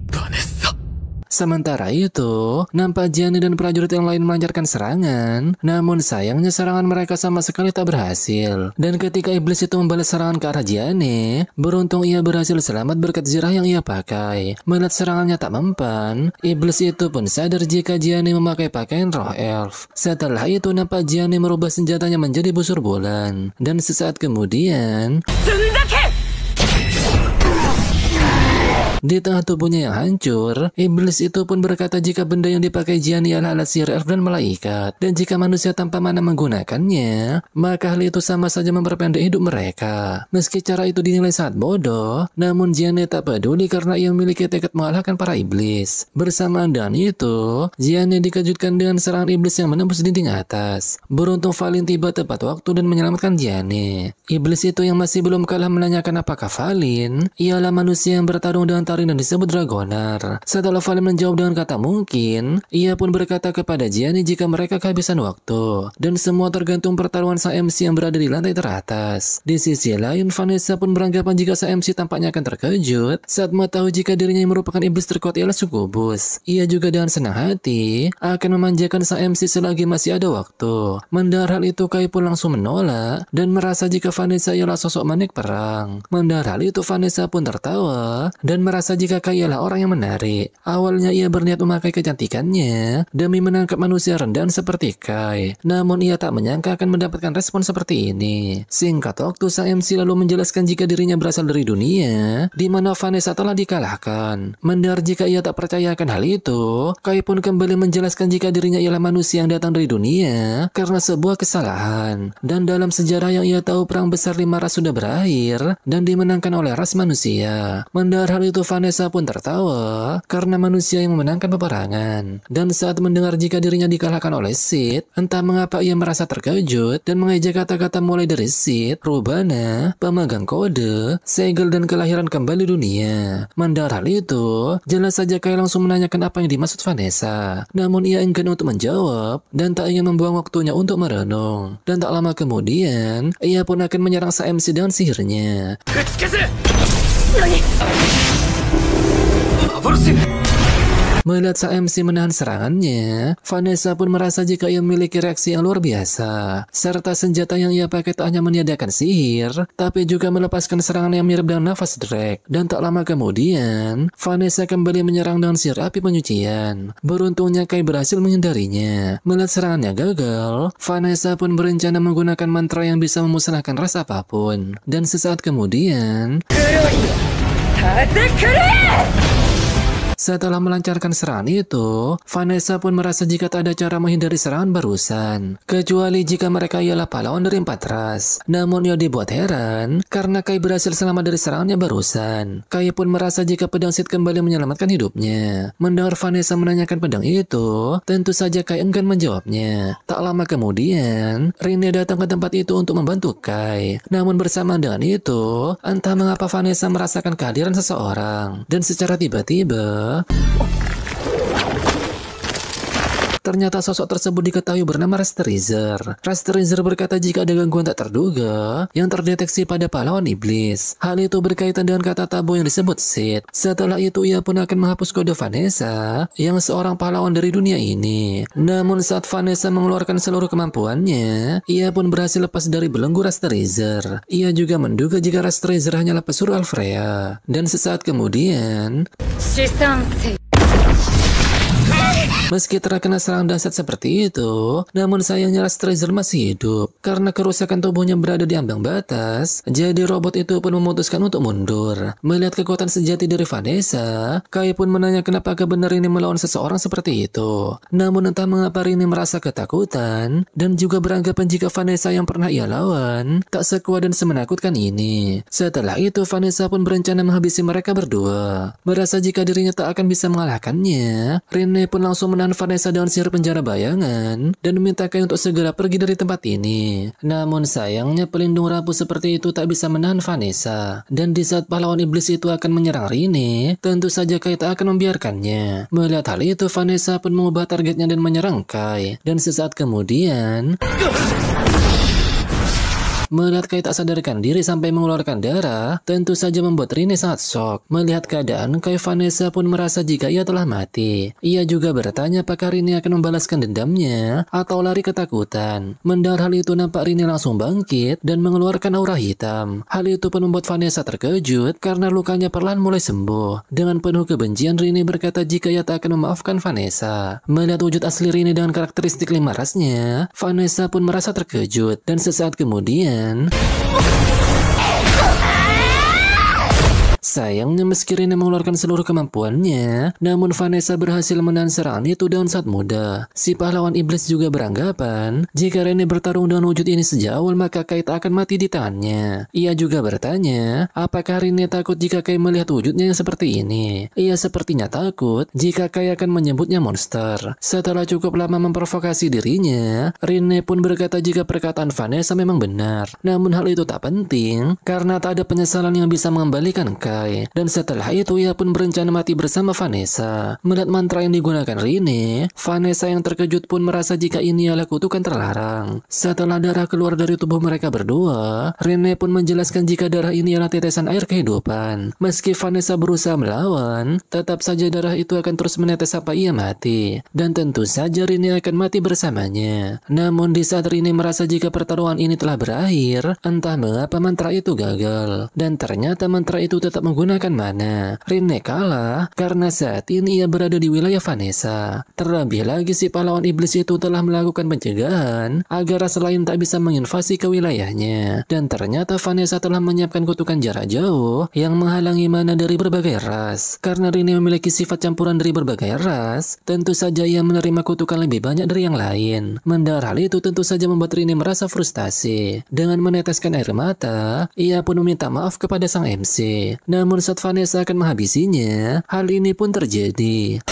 Sementara itu, nampak Gianni dan prajurit yang lain melancarkan serangan, namun sayangnya serangan mereka sama sekali tak berhasil. Dan ketika iblis itu membalas serangan ke arah Gianni, beruntung ia berhasil selamat berkat zirah yang ia pakai. Melihat serangannya tak mempan, iblis itu pun sadar jika Gianni memakai pakaian roh elf. Setelah itu nampak Gianni merubah senjatanya menjadi busur bulan. Dan sesaat kemudian di tengah tubuhnya yang hancur, iblis itu pun berkata jika benda yang dipakai Gianni adalah alat sihir elf dan malaikat, dan jika manusia tanpa mana menggunakannya, maka hal itu sama saja memperpendek hidup mereka. Meski cara itu dinilai sangat bodoh, namun Gianni tak peduli karena ia memiliki tekad mengalahkan para iblis. Bersamaan dengan itu, Gianni dikejutkan dengan serangan iblis yang menembus dinding atas. Beruntung Valin tiba tepat waktu dan menyelamatkan Gianni. Iblis itu yang masih belum kalah menanyakan apakah Valin ialah manusia yang bertarung dengan Tarin dan disebut Dragonar. Setelah Valin menjawab dengan kata mungkin, ia pun berkata kepada Gianni jika mereka kehabisan waktu. Dan semua tergantung pertarungan sang MC yang berada di lantai teratas. Di sisi lain, Vanessa pun beranggapan jika sang MC tampaknya akan terkejut saat mengetahui jika dirinya yang merupakan iblis terkuat ialah Sukubus. Ia juga dengan senang hati akan memanjakan sang MC selagi masih ada waktu. Mendengar hal itu, Kai pun langsung menolak dan merasa jika Vanessa ialah sosok manik perang. Mendengar hal itu, Vanessa pun tertawa dan merasa jika Kai ialah orang yang menarik. Awalnya ia berniat memakai kecantikannya demi menangkap manusia rendahan seperti Kai. Namun ia tak menyangka akan mendapatkan respon seperti ini. Singkat waktu, sang MC lalu menjelaskan jika dirinya berasal dari dunia di mana Vanessa telah dikalahkan. Mendengar jika ia tak percaya akan hal itu, Kai pun kembali menjelaskan jika dirinya ialah manusia yang datang dari dunia karena sebuah kesalahan. Dan dalam sejarah yang ia tahu, perang besar 5 ras sudah berakhir dan dimenangkan oleh ras manusia. Mendengar hal itu, Vanessa pun tertawa karena manusia yang memenangkan peperangan. Dan saat mendengar jika dirinya dikalahkan oleh Sid, entah mengapa ia merasa terkejut dan mengejek kata-kata mulai dari Sid, Rubana, pemegang kode, segel dan kelahiran kembali dunia. Mendengar hal itu, jelas saja Kai langsung menanyakan apa yang dimaksud Vanessa. Namun ia enggan untuk menjawab dan tak ingin membuang waktunya untuk merenung. Dan tak lama kemudian, ia pun akan menyerang sang MC dengan sihirnya. Melihat sang MC menahan serangannya, Vanessa pun merasa jika ia memiliki reaksi yang luar biasa. Serta senjata yang ia pakai tak hanya meniadakan sihir, tapi juga melepaskan serangan yang mirip dengan nafas Drake. Dan tak lama kemudian, Vanessa kembali menyerang dengan sihir api penyucian. Beruntungnya Kai berhasil menghindarinya. Melihat serangannya gagal, Vanessa pun berencana menggunakan mantra yang bisa memusnahkan rasa apapun. Dan sesaat kemudian, setelah melancarkan serangan itu, Vanessa pun merasa jika tak ada cara menghindari serangan barusan, kecuali jika mereka ialah pahlawan dari 4 ras. Namun ia dibuat heran karena Kai berhasil selamat dari serangannya barusan. Kai pun merasa jika pedang Sid kembali menyelamatkan hidupnya. Mendengar Vanessa menanyakan pedang itu, tentu saja Kai enggan menjawabnya. Tak lama kemudian, Rinne datang ke tempat itu untuk membantu Kai. Namun bersamaan dengan itu, entah mengapa Vanessa merasakan kehadiran seseorang. Dan secara tiba-tiba, ternyata sosok tersebut diketahui bernama Rasterizer. Rasterizer berkata jika ada gangguan tak terduga yang terdeteksi pada pahlawan iblis. Hal itu berkaitan dengan kata tabu yang disebut Sid. Setelah itu ia pun akan menghapus kode Vanessa yang seorang pahlawan dari dunia ini. Namun saat Vanessa mengeluarkan seluruh kemampuannya, ia pun berhasil lepas dari belenggu Rasterizer. Ia juga menduga jika Rasterizer hanyalah pesuruh Alfrea. Dan sesaat kemudian, meski terkena serangan dahsyat seperti itu, namun sayangnya Rasterizer masih hidup. Karena kerusakan tubuhnya berada di ambang batas, jadi robot itu pun memutuskan untuk mundur. Melihat kekuatan sejati dari Vanessa, Kai pun menanyakan apakah benar ini melawan seseorang seperti itu. Namun entah mengapa Rinne merasa ketakutan, dan juga beranggapan jika Vanessa yang pernah ia lawan, tak sekuat dan semenakutkan ini. Setelah itu Vanessa pun berencana menghabisi mereka berdua. Merasa jika dirinya tak akan bisa mengalahkannya, Rinne pun langsung menahan Vanessa dengan sihir penjara bayangan dan meminta Kai untuk segera pergi dari tempat ini. Namun sayangnya pelindung rapuh seperti itu tak bisa menahan Vanessa. Dan di saat pahlawan iblis itu akan menyerang Rinne, tentu saja Kai tak akan membiarkannya. Melihat hal itu, Vanessa pun mengubah targetnya dan menyerang Kai. Dan sesaat kemudian, melihat Kai tak sadarkan diri sampai mengeluarkan darah, tentu saja membuat Rinne sangat shock. Melihat keadaan Kai, Vanessa pun merasa jika ia telah mati. Ia juga bertanya apakah Rinne akan membalaskan dendamnya atau lari ketakutan. Mendengar hal itu nampak Rinne langsung bangkit dan mengeluarkan aura hitam. Hal itu pun membuat Vanessa terkejut karena lukanya perlahan mulai sembuh. Dengan penuh kebencian Rinne berkata jika ia tak akan memaafkan Vanessa. Melihat wujud asli Rinne dengan karakteristik 5 rasnya, Vanessa pun merasa terkejut. Dan sesaat kemudian, sayangnya meski Rinne mengeluarkan seluruh kemampuannya, namun Vanessa berhasil menahan serangan itu dengan sangat mudah. Si pahlawan iblis juga beranggapan jika Rinne bertarung dengan wujud ini sejak awal maka Kai tak akan mati di tangannya. Ia juga bertanya apakah Rinne takut jika Kai melihat wujudnya yang seperti ini. Ia sepertinya takut jika Kai akan menyebutnya monster. Setelah cukup lama memprovokasi dirinya, Rinne pun berkata jika perkataan Vanessa memang benar. Namun hal itu tak penting karena tak ada penyesalan yang bisa mengembalikan Kai. Dan setelah itu ia pun berencana mati bersama Vanessa. Melihat mantra yang digunakan Rinne, Vanessa yang terkejut pun merasa jika ini adalah kutukan terlarang. Setelah darah keluar dari tubuh mereka berdua, Rinne pun menjelaskan jika darah ini adalah tetesan air kehidupan. Meski Vanessa berusaha melawan, tetap saja darah itu akan terus menetes sampai ia mati. Dan tentu saja Rinne akan mati bersamanya. Namun di saat Rinne merasa jika pertarungan ini telah berakhir, entah mengapa mantra itu gagal. Dan ternyata mantra itu tetap menggunakan mana. Rinne kalah karena saat ini ia berada di wilayah Vanessa. Terlebih lagi si pahlawan iblis itu telah melakukan pencegahan agar ras lain tak bisa menginvasi ke wilayahnya. Dan ternyata Vanessa telah menyiapkan kutukan jarak jauh yang menghalangi mana dari berbagai ras. Karena Rinne memiliki sifat campuran dari berbagai ras, tentu saja ia menerima kutukan lebih banyak dari yang lain. Mendengar hal itu tentu saja membuat Rinne merasa frustasi. Dengan meneteskan air mata, ia pun meminta maaf kepada sang MC. Namun saat Vanessa akan menghabisinya, hal ini pun terjadi.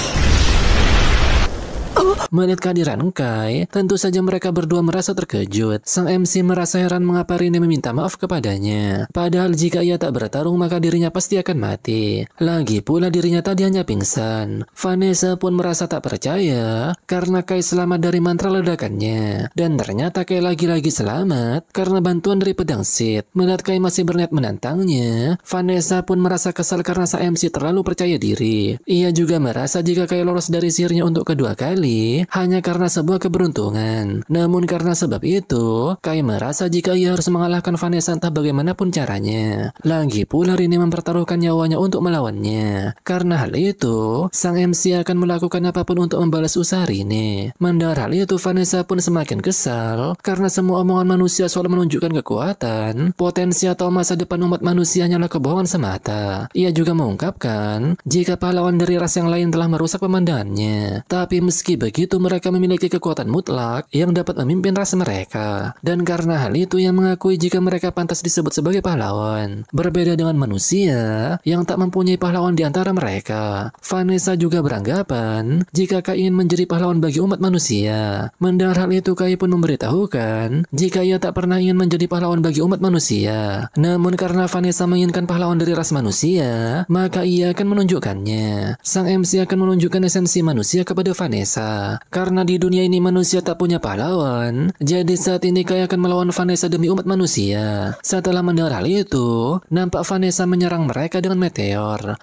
Melihat kehadiran Kai, tentu saja mereka berdua merasa terkejut. Sang MC merasa heran mengapa Rinne meminta maaf kepadanya. Padahal jika ia tak bertarung maka dirinya pasti akan mati. Lagi pula dirinya tadi hanya pingsan. Vanessa pun merasa tak percaya karena Kai selamat dari mantra ledakannya. Dan ternyata Kai lagi-lagi selamat karena bantuan dari pedang Sith. Melihat Kai masih berniat menantangnya, Vanessa pun merasa kesal karena sang MC terlalu percaya diri. Ia juga merasa jika Kai lolos dari sihirnya untuk kedua kali hanya karena sebuah keberuntungan. Namun karena sebab itu, Kai merasa jika ia harus mengalahkan Vanessa entah bagaimanapun caranya. Lagi pula Rinne mempertaruhkan nyawanya untuk melawannya. Karena hal itu, sang MC akan melakukan apapun untuk membalas usaha Rinne. Mendengar hal itu, Vanessa pun semakin kesal karena semua omongan manusia soal menunjukkan kekuatan, potensi atau masa depan umat manusia hanyalah kebohongan semata. Ia juga mengungkapkan jika pahlawan dari ras yang lain telah merusak pemandangannya. Tapi meski begitu, mereka memiliki kekuatan mutlak yang dapat memimpin ras mereka. Dan karena hal itu yang mengakui jika mereka pantas disebut sebagai pahlawan. Berbeda dengan manusia yang tak mempunyai pahlawan di antara mereka. Vanessa juga beranggapan jika Kai ingin menjadi pahlawan bagi umat manusia. Mendengar hal itu, Kai pun memberitahukan jika ia tak pernah ingin menjadi pahlawan bagi umat manusia. Namun karena Vanessa menginginkan pahlawan dari ras manusia, maka ia akan menunjukkannya. Sang MC akan menunjukkan esensi manusia kepada Vanessa. Karena di dunia ini manusia tak punya pahlawan, jadi saat ini Kai akan melawan Vanessa demi umat manusia. Setelah mendengar hal itu, nampak Vanessa menyerang mereka dengan meteor.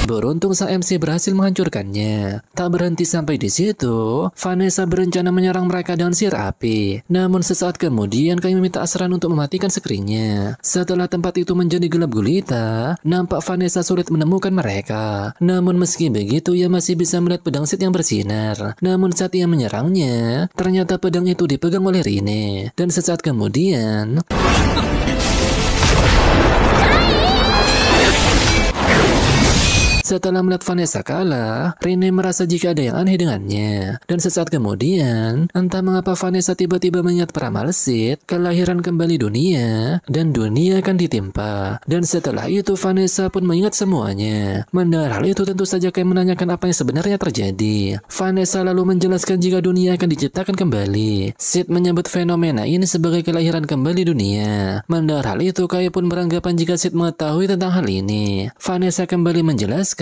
Beruntung sang MC berhasil menghancurkannya. Tak berhenti sampai di situ, Vanessa berencana menyerang mereka dengan sihir api. Namun sesaat kemudian Kai meminta Asran untuk mematikan skrinnya. Setelah tempat itu menjadi gelap gulita, nampak Vanessa sulit menemukan mereka. Namun meski begitu ia masih bisa melihat pedang Sith yang bersinar. Namun saat ia menyerangnya, ternyata pedang itu dipegang oleh Rinne. Dan sesaat kemudian setelah melihat Vanessa kalah, Rinne merasa jika ada yang aneh dengannya. Dan sesaat kemudian, entah mengapa Vanessa tiba-tiba mengingat peramal Sith, kelahiran kembali dunia, dan dunia akan ditimpa. Dan setelah itu Vanessa pun mengingat semuanya. Mendengar hal itu tentu saja Kai menanyakan apa yang sebenarnya terjadi. Vanessa lalu menjelaskan jika dunia akan diciptakan kembali. Sith menyebut fenomena ini sebagai kelahiran kembali dunia. Mendengar hal itu Kai pun beranggapan jika Sith mengetahui tentang hal ini. Vanessa kembali menjelaskan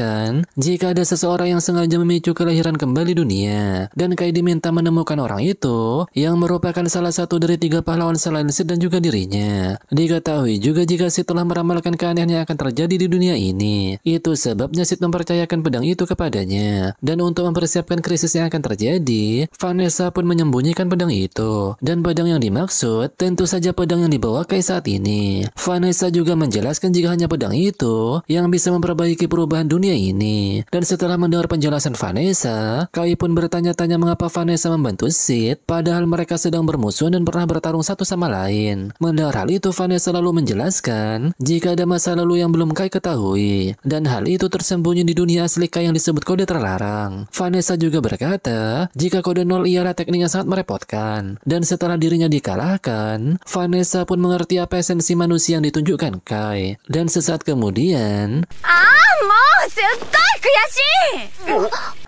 jika ada seseorang yang sengaja memicu kelahiran kembali dunia, dan Kai diminta menemukan orang itu yang merupakan salah satu dari 3 pahlawan selain Sith dan juga dirinya. Diketahui juga jika Sith telah meramalkan keanehan yang akan terjadi di dunia ini. Itu sebabnya Sith mempercayakan pedang itu kepadanya. Dan untuk mempersiapkan krisis yang akan terjadi, Vanessa pun menyembunyikan pedang itu. Dan pedang yang dimaksud tentu saja pedang yang dibawa Kai saat ini. Vanessa juga menjelaskan jika hanya pedang itu yang bisa memperbaiki perubahan dunia ini. Dan setelah mendengar penjelasan Vanessa, Kai pun bertanya-tanya mengapa Vanessa membantu Sith padahal mereka sedang bermusuhan dan pernah bertarung satu sama lain. Mendengar hal itu Vanessa lalu menjelaskan jika ada masa lalu yang belum Kai ketahui, dan hal itu tersembunyi di dunia asli Kai yang disebut kode terlarang. Vanessa juga berkata jika kode 0 ialah teknik yang sangat merepotkan, dan setelah dirinya dikalahkan, Vanessa pun mengerti apa esensi manusia yang ditunjukkan Kai. Dan sesaat kemudian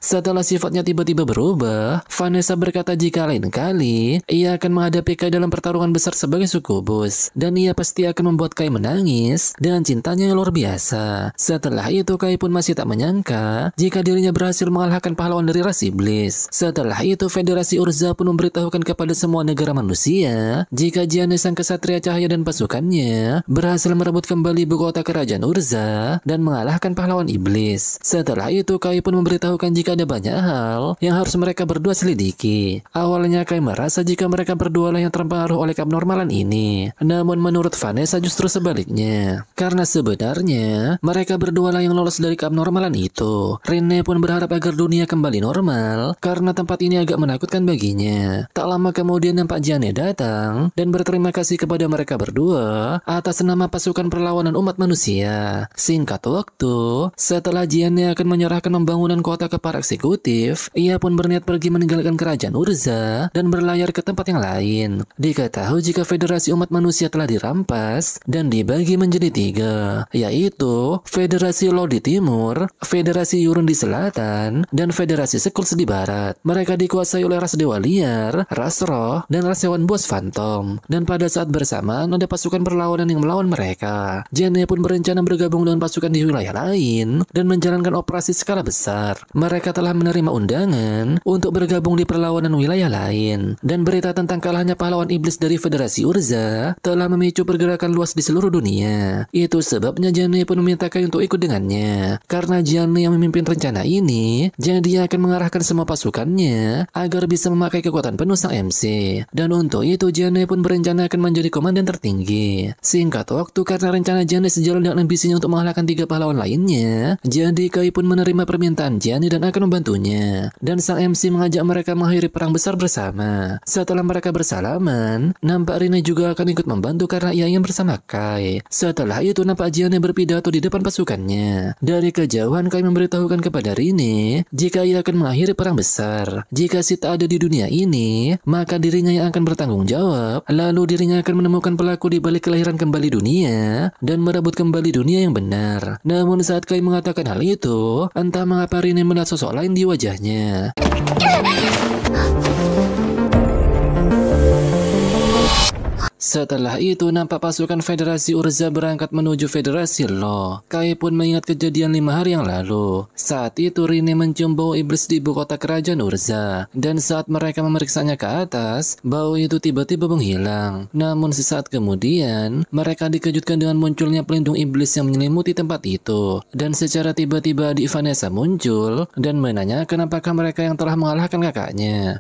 setelah sifatnya tiba-tiba berubah, Vanessa berkata jika lain kali ia akan menghadapi Kai dalam pertarungan besar sebagai sukubus, dan ia pasti akan membuat Kai menangis dengan cintanya yang luar biasa. Setelah itu Kai pun masih tak menyangka jika dirinya berhasil mengalahkan pahlawan dari ras iblis. Setelah itu Federasi Urza pun memberitahukan kepada semua negara manusia jika Giannis sang kesatria cahaya dan pasukannya berhasil merebut kembali ibu kota kerajaan Urza dan mengalahkan pahlawan iblis. Setelah itu Kai pun memberitahukan jika ada banyak hal yang harus mereka berdua selidiki. Awalnya Kai merasa jika mereka berdua lah yang terpengaruh oleh keabnormalan ini. Namun menurut Vanessa justru sebaliknya. Karena sebenarnya mereka berdua lah yang lolos dari keabnormalan itu. Rinne pun berharap agar dunia kembali normal karena tempat ini agak menakutkan baginya. Tak lama kemudian nampak Gianne datang dan berterima kasih kepada mereka berdua atas nama pasukan perlawanan umat manusia. Singkat waktu, setelah Setelah Jianne akan menyerahkan pembangunan kota ke para eksekutif, ia pun berniat pergi meninggalkan kerajaan Urza dan berlayar ke tempat yang lain. Diketahui jika federasi umat manusia telah dirampas dan dibagi menjadi 3, yaitu Federasi Law di timur, Federasi Yurun di selatan, dan Federasi Skulls di barat. Mereka dikuasai oleh ras dewa liar, ras roh, dan ras hewan bos Phantom. Dan pada saat bersamaan ada pasukan perlawanan yang melawan mereka. Jianne pun berencana bergabung dengan pasukan di wilayah lain dan menjalankan operasi skala besar. Mereka telah menerima undangan untuk bergabung di perlawanan wilayah lain, dan berita tentang kalahnya pahlawan iblis dari Federasi Urza telah memicu pergerakan luas di seluruh dunia. Itu sebabnya Jianne pun meminta Kai untuk ikut dengannya. Karena Jianne yang memimpin rencana ini, jadi dia akan mengarahkan semua pasukannya agar bisa memakai kekuatan penuh sang MC. Dan untuk itu Jianne pun berencana akan menjadi komandan tertinggi. Singkat waktu, karena rencana Jianne sejalan dengan ambisinya untuk mengalahkan 3 pahlawan lainnya, jadi Kai pun menerima permintaan Jianne dan akan membantunya. Dan sang MC mengajak mereka mengakhiri perang besar bersama. Setelah mereka bersalaman, nampak Rine juga akan ikut membantu karena ia ingin bersama Kai. Setelah itu nampak Jianne berpidato di depan pasukannya. Dari kejauhan Kai memberitahukan kepada Rine jika ia akan mengakhiri perang besar. Jika Sita ada di dunia ini, maka dirinya yang akan bertanggung jawab. Lalu dirinya akan menemukan pelaku di balik kelahiran kembali dunia dan merebut kembali dunia yang benar. Namun saat Kai mengatakan hal itu, entah mengapa Rine melihat sosok lain di wajahnya. Setelah itu nampak pasukan Federasi Urza berangkat menuju Federasi Law. Kai pun mengingat kejadian 5 hari yang lalu. Saat itu Rine mencium bau iblis di ibu kota kerajaan Urza. Dan saat mereka memeriksanya ke atas, bau itu tiba-tiba menghilang. Namun sesaat kemudian, mereka dikejutkan dengan munculnya pelindung iblis yang menyelimuti tempat itu. Dan secara tiba-tiba adik Vanessa muncul dan menanyakan apakah mereka yang telah mengalahkan kakaknya.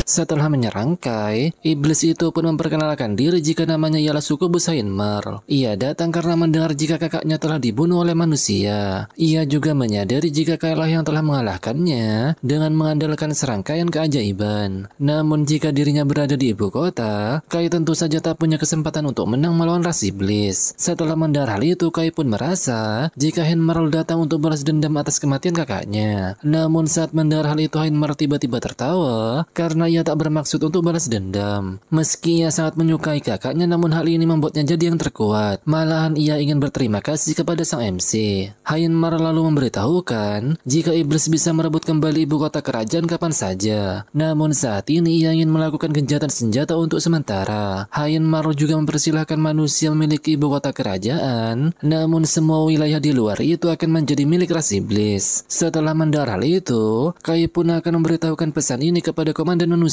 Setelah menyerang Kai, iblis itu pun memperkenalkan diri jika namanya ialah Sukubus Heinmer. Ia datang karena mendengar jika kakaknya telah dibunuh oleh manusia. Ia juga menyadari jika Kai lah yang telah mengalahkannya dengan mengandalkan serangkaian keajaiban. Namun jika dirinya berada di ibu kota, Kai tentu saja tak punya kesempatan untuk menang melawan ras iblis. Setelah mendengar hal itu, Kai pun merasa jika Heinmer datang untuk balas dendam atas kematian kakaknya. Namun saat mendengar hal itu, Heinmer tiba-tiba tertawa karena ia tak bermaksud untuk balas dendam. Meski ia sangat menyukai kakaknya, namun hal ini membuatnya jadi yang terkuat. Malahan ia ingin berterima kasih kepada sang MC. Heinmer lalu memberitahukan jika iblis bisa merebut kembali ibu kota kerajaan kapan saja. Namun saat ini ia ingin melakukan gencatan senjata untuk sementara. Heinmer juga mempersilahkan manusia memiliki ibu kota kerajaan, namun semua wilayah di luar itu akan menjadi milik ras iblis. Setelah mendengar hal itu, Kai pun akan memberitahukan pesan ini kepada komandan manusia.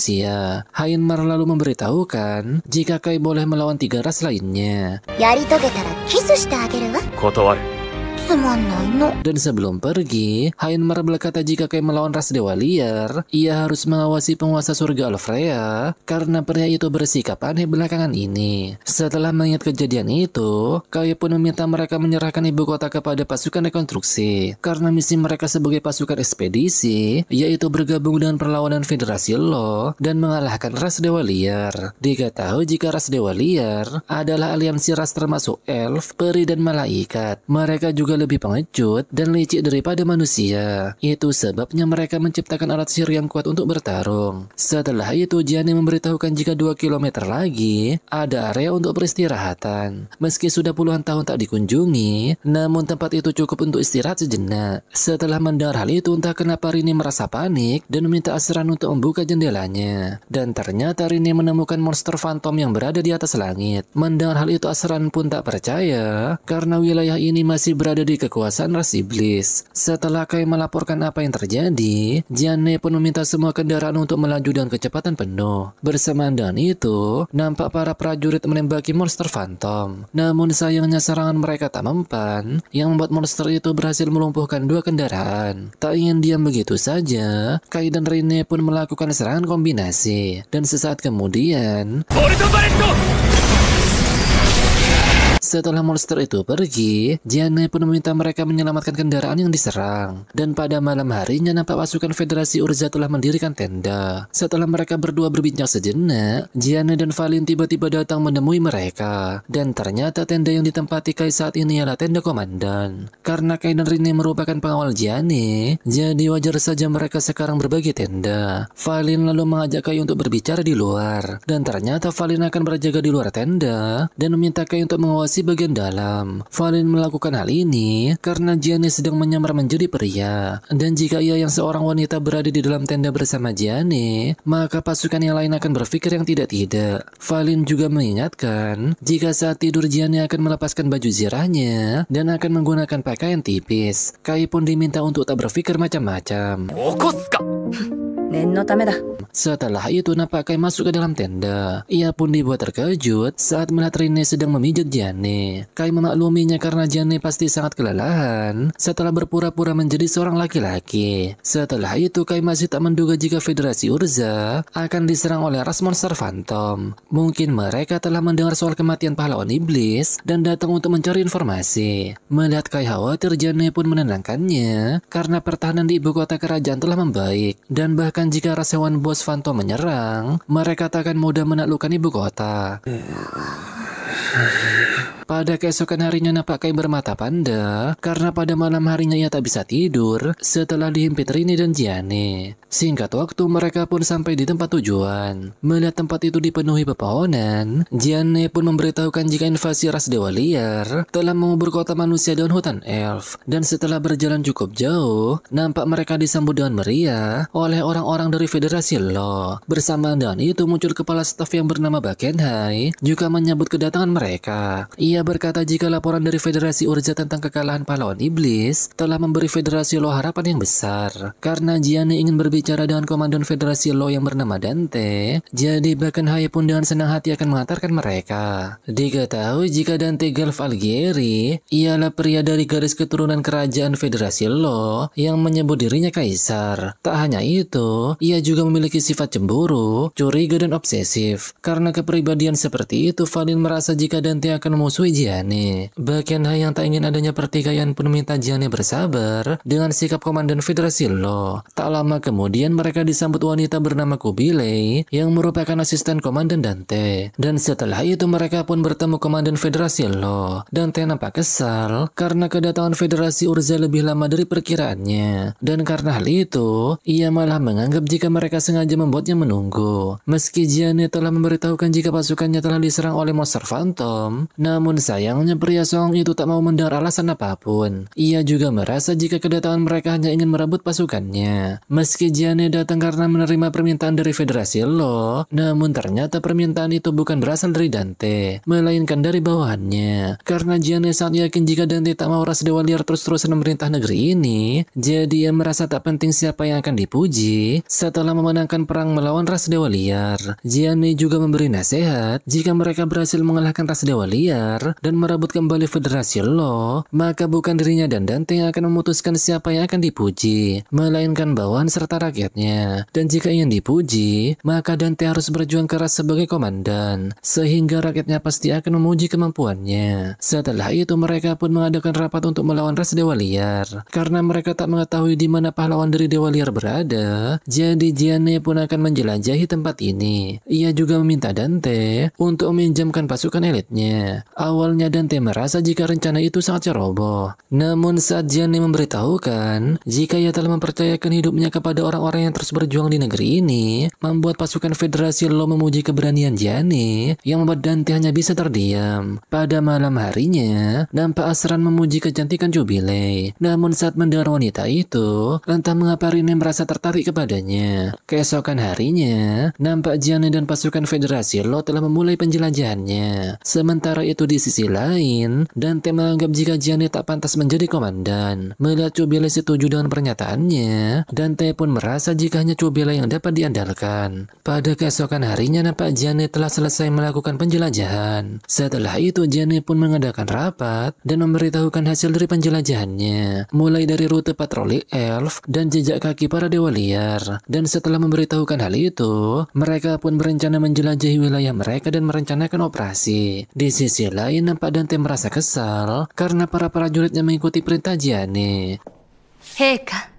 Heinmer lalu memberitahukan jika Kai boleh melawan 3 ras lainnya. やり遂げたらキスしてあげるわ。断る。つまんないの。 Dan sebelum pergi, Heinmer berkata jika Kai melawan ras dewa liar, ia harus mengawasi penguasa surga Alfrea karena pria itu bersikap aneh belakangan ini. Setelah mengingat kejadian itu, Kai pun meminta mereka menyerahkan ibu kota kepada pasukan rekonstruksi karena misi mereka sebagai pasukan ekspedisi yaitu bergabung dengan perlawanan Federasi Law dan mengalahkan ras dewa liar. Diketahui jika ras dewa liar adalah aliansi ras termasuk elf, peri, dan malaikat. Mereka juga lebih pengecut dan licik daripada manusia. Itu sebabnya mereka menciptakan alat sihir yang kuat untuk bertarung. Setelah itu Jianne memberitahukan jika 2 km lagi ada area untuk peristirahatan. Meski sudah puluhan tahun tak dikunjungi, namun tempat itu cukup untuk istirahat sejenak. Setelah mendengar hal itu, entah kenapa Rine merasa panik dan meminta Asran untuk membuka jendelanya. Dan ternyata Rine menemukan monster Phantom yang berada di atas langit. Mendengar hal itu, Asran pun tak percaya karena wilayah ini masih berada di kekuasaan ras iblis. Setelah Kai melaporkan apa yang terjadi, Jianne pun meminta semua kendaraan untuk melaju dengan kecepatan penuh. Bersamaan dengan itu, nampak para prajurit menembaki monster Phantom. Namun sayangnya serangan mereka tak mempan, yang membuat monster itu berhasil melumpuhkan 2 kendaraan. Tak ingin diam begitu saja, Kai dan Rine pun melakukan serangan kombinasi. Dan sesaat kemudian, Setelah monster itu pergi, Gianni pun meminta mereka menyelamatkan kendaraan yang diserang. Dan pada malam harinya nampak pasukan Federasi Urza telah mendirikan tenda. Setelah mereka berdua berbincang sejenak, Gianni dan Valin tiba-tiba datang menemui mereka. Dan ternyata tenda yang ditempati Kai saat ini adalah tenda komandan. Karena Kai dan Rinne merupakan pengawal Gianni, jadi wajar saja mereka sekarang berbagi tenda. Valin lalu mengajak Kai untuk berbicara di luar. Dan ternyata Valin akan berjaga di luar tenda dan meminta Kai untuk mengawasi bagian dalam. Valin melakukan hal ini karena Gianni sedang menyamar menjadi pria. Dan jika ia yang seorang wanita berada di dalam tenda bersama Gianni, maka pasukan yang lain akan berpikir yang tidak-tidak. Valin juga mengingatkan jika saat tidur Gianni akan melepaskan baju zirahnya dan akan menggunakan pakaian tipis. Kai pun diminta untuk tak berpikir macam-macam. 起こすか。 念のためだ。 Setelah itu nampak Kai masuk ke dalam tenda. Ia pun dibuat terkejut saat melihat Rinne sedang memijat Gianni. Kai memakluminya karena Gianni pasti sangat kelelahan setelah berpura-pura menjadi seorang laki-laki. Setelah itu Kai masih tak menduga jika Federasi Urza akan diserang oleh ras monster Phantom. Mungkin mereka telah mendengar soal kematian pahlawan iblis dan datang untuk mencari informasi. Melihat Kai khawatir, Gianni pun menenangkannya karena pertahanan di ibu kota kerajaan telah membaik. Dan bahkan jika ras hewan bos Phantom menyerang, mereka tak akan mudah menaklukkan ibu kota. Pada keesokan harinya nampak Kai bermata panda karena pada malam harinya ia tak bisa tidur setelah dihimpit Rinne dan Gianni. Singkat waktu mereka pun sampai di tempat tujuan. Melihat tempat itu dipenuhi pepohonan, Gianni pun memberitahukan jika invasi ras dewa liar telah mengubur kota manusia dan hutan elf. Dan setelah berjalan cukup jauh, nampak mereka disambut dengan meriah oleh orang-orang dari Federasi Law. Bersamaan dengan itu muncul kepala staf yang bernama Bakenhai juga menyambut kedatangan mereka. Ia berkata jika laporan dari Federasi Urza tentang kekalahan pahlawan iblis telah memberi Federasi Law harapan yang besar. Karena Gianni ingin berbicara dengan komandan Federasi Law yang bernama Dante, jadi Bakenhai pun dengan senang hati akan mengantarkan mereka. Diketahui jika Dante Gelf Algieri ialah pria dari garis keturunan kerajaan Federasi Law yang menyebut dirinya kaisar. Tak hanya itu, ia juga memiliki sifat cemburu, curiga dan obsesif. Karena kepribadian seperti itu, Valin merasa jika Dante akan memusuhi Gianni. Bakenhai yang tak ingin adanya pertikaian pun meminta Gianni bersabar dengan sikap komandan Federasi Law. Tak lama kemudian mereka disambut wanita bernama Kubilei yang merupakan asisten komandan Dante. Dan setelah itu mereka pun bertemu komandan Federasi Law. Dante nampak kesal karena kedatangan Federasi Urza lebih lama dari perkiraannya. Dan karena hal itu, ia malah menganggap jika mereka sengaja membuatnya menunggu. Meski Gianni telah memberitahukan jika pasukannya telah diserang oleh monster Phantom, namun sayangnya pria songong itu tak mau mendengar alasan apapun. Ia juga merasa jika kedatangan mereka hanya ingin merebut pasukannya. Meski Gianni datang karena menerima permintaan dari Federasi Law, namun ternyata permintaan itu bukan berasal dari Dante, melainkan dari bawahannya. Karena Gianni sangat yakin jika Dante tak mau ras dewa liar terus-terusan memerintah negeri ini, jadi ia merasa tak penting siapa yang akan dipuji setelah memenangkan perang melawan ras dewa liar. Gianni juga memberi nasihat jika mereka berhasil mengalahkan ras dewa liar dan merebut kembali Federasi Law, maka bukan dirinya dan Dante yang akan memutuskan siapa yang akan dipuji, melainkan bawahan serta rakyatnya. Dan jika ingin dipuji, maka Dante harus berjuang keras sebagai komandan, sehingga rakyatnya pasti akan memuji kemampuannya. Setelah itu mereka pun mengadakan rapat untuk melawan ras dewa liar. Karena mereka tak mengetahui di mana pahlawan dari dewa liar berada, jadi Gianni pun akan menjelajahi tempat ini. Ia juga meminta Dante untuk meminjamkan pasukan elitnya. Awalnya Dante merasa jika rencana itu sangat ceroboh. Namun saat Gianni memberitahukan jika ia telah mempercayakan hidupnya kepada orang-orang yang terus berjuang di negeri ini, membuat pasukan Federasi Law memuji keberanian Gianni yang membuat Dante hanya bisa terdiam. Pada malam harinya, nampak Asran memuji kecantikan Jubilei. Namun saat mendengar wanita itu, entah mengapa Rinne merasa tertarik kepadanya. Keesokan harinya, nampak Gianni dan pasukan Federasi Law telah memulai penjelajahannya. Sementara itu di sisi lain, Dante menganggap jika Gianni tak pantas menjadi komandan. Melihat Jubilei setuju dengan pernyataannya, Dante pun merasa jika hanya Jubilei yang dapat diandalkan. Pada keesokan harinya nampak Gianni telah selesai melakukan penjelajahan. Setelah itu Gianni pun mengadakan rapat dan memberitahukan hasil dari penjelajahannya, mulai dari rute patroli elf dan jejak kaki para dewa liar. Dan setelah memberitahukan hal itu, mereka pun berencana menjelajahi wilayah mereka dan merencanakan operasi. Di sisi lain, lain nampak Dante merasa kesal karena para prajuritnya mengikuti perintah Gianni. 陛下、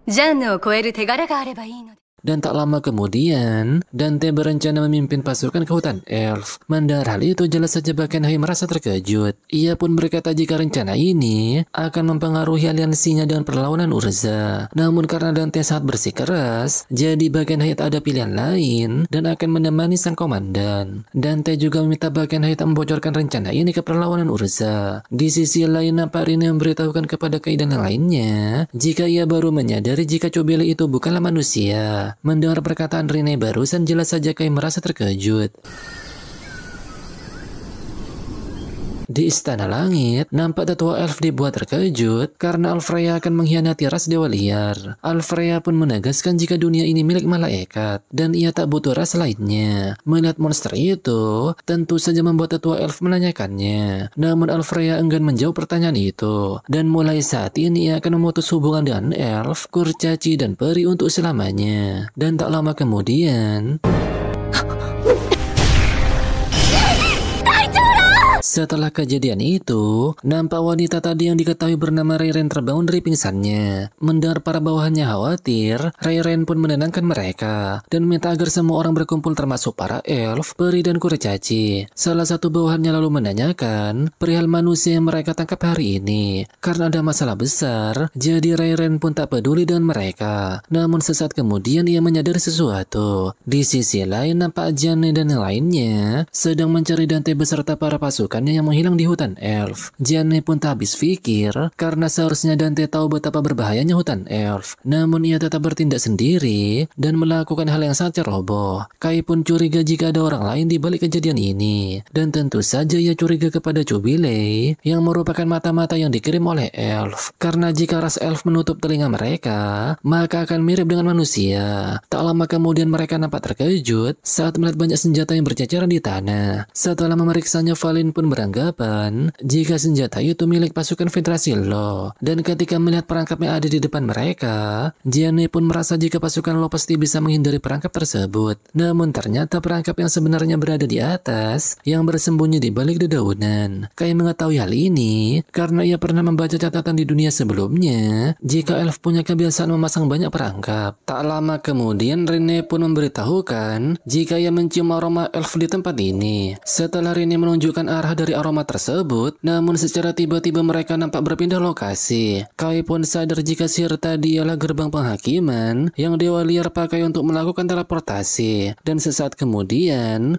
ジャンヌを超える手柄があればいいので。 Dan tak lama kemudian, Dante berencana memimpin pasukan ke hutan elf. Mendengar hal itu jelas saja Bakenhai merasa terkejut. Ia pun berkata jika rencana ini akan mempengaruhi aliansinya dengan perlawanan Urza. Namun karena Dante sangat bersikeras, jadi Bakenhai tak ada pilihan lain dan akan menemani sang komandan. Dante juga meminta Bakenhai tak membocorkan rencana ini ke perlawanan Urza. Di sisi lain, nampak Rine memberitahukan kepada Kaidan yang lainnya jika ia baru menyadari jika Cobele itu bukanlah manusia. Mendengar perkataan Rine barusan jelas saja Kai merasa terkejut. Di Istana Langit, nampak tetua elf dibuat terkejut karena Alfreya akan mengkhianati ras dewa liar. Alfreya pun menegaskan jika dunia ini milik malaikat dan ia tak butuh ras lainnya. Melihat monster itu, tentu saja membuat tetua elf menanyakannya. Namun Alfreya enggan menjawab pertanyaan itu. Dan mulai saat ini ia akan memutus hubungan dengan elf, kurcaci, dan peri untuk selamanya. Dan tak lama kemudian... Setelah kejadian itu, nampak wanita tadi yang diketahui bernama Reiren terbangun dari pingsannya. Mendengar para bawahannya khawatir, Reiren pun menenangkan mereka dan minta agar semua orang berkumpul termasuk para elf, peri, dan kurcaci. Salah satu bawahannya lalu menanyakan perihal manusia yang mereka tangkap hari ini. Karena ada masalah besar, jadi Reiren pun tak peduli dengan mereka. Namun sesaat kemudian ia menyadari sesuatu. Di sisi lain, nampak Gianni dan yang lainnya sedang mencari Dante beserta para pasukan yang menghilang di hutan elf. Gianni pun tak habis pikir karena seharusnya Dante tahu betapa berbahayanya hutan elf. Namun ia tetap bertindak sendiri dan melakukan hal yang sangat ceroboh. Kai pun curiga jika ada orang lain di balik kejadian ini. Dan tentu saja ia curiga kepada Cobele yang merupakan mata-mata yang dikirim oleh elf. Karena jika ras elf menutup telinga mereka, maka akan mirip dengan manusia. Tak lama kemudian mereka nampak terkejut saat melihat banyak senjata yang berceceran di tanah. Setelah memeriksanya, Valin pun beranggapan jika senjata itu milik pasukan Federasi Lo. Dan ketika melihat perangkap yang ada di depan mereka, Gianni pun merasa jika pasukan Lo pasti bisa menghindari perangkap tersebut. Namun ternyata perangkap yang sebenarnya berada di atas, yang bersembunyi di balik dedaunan. Kai mengetahui hal ini karena ia pernah membaca catatan di dunia sebelumnya jika elf punya kebiasaan memasang banyak perangkap. Tak lama kemudian Rine pun memberitahukan jika ia mencium aroma elf di tempat ini. Setelah Rine menunjukkan arah dari aroma tersebut, namun secara tiba-tiba mereka nampak berpindah lokasi. Kai pun sadar jika sihir tadi ialah gerbang penghakiman yang dewa liar pakai untuk melakukan teleportasi. Dan sesaat kemudian,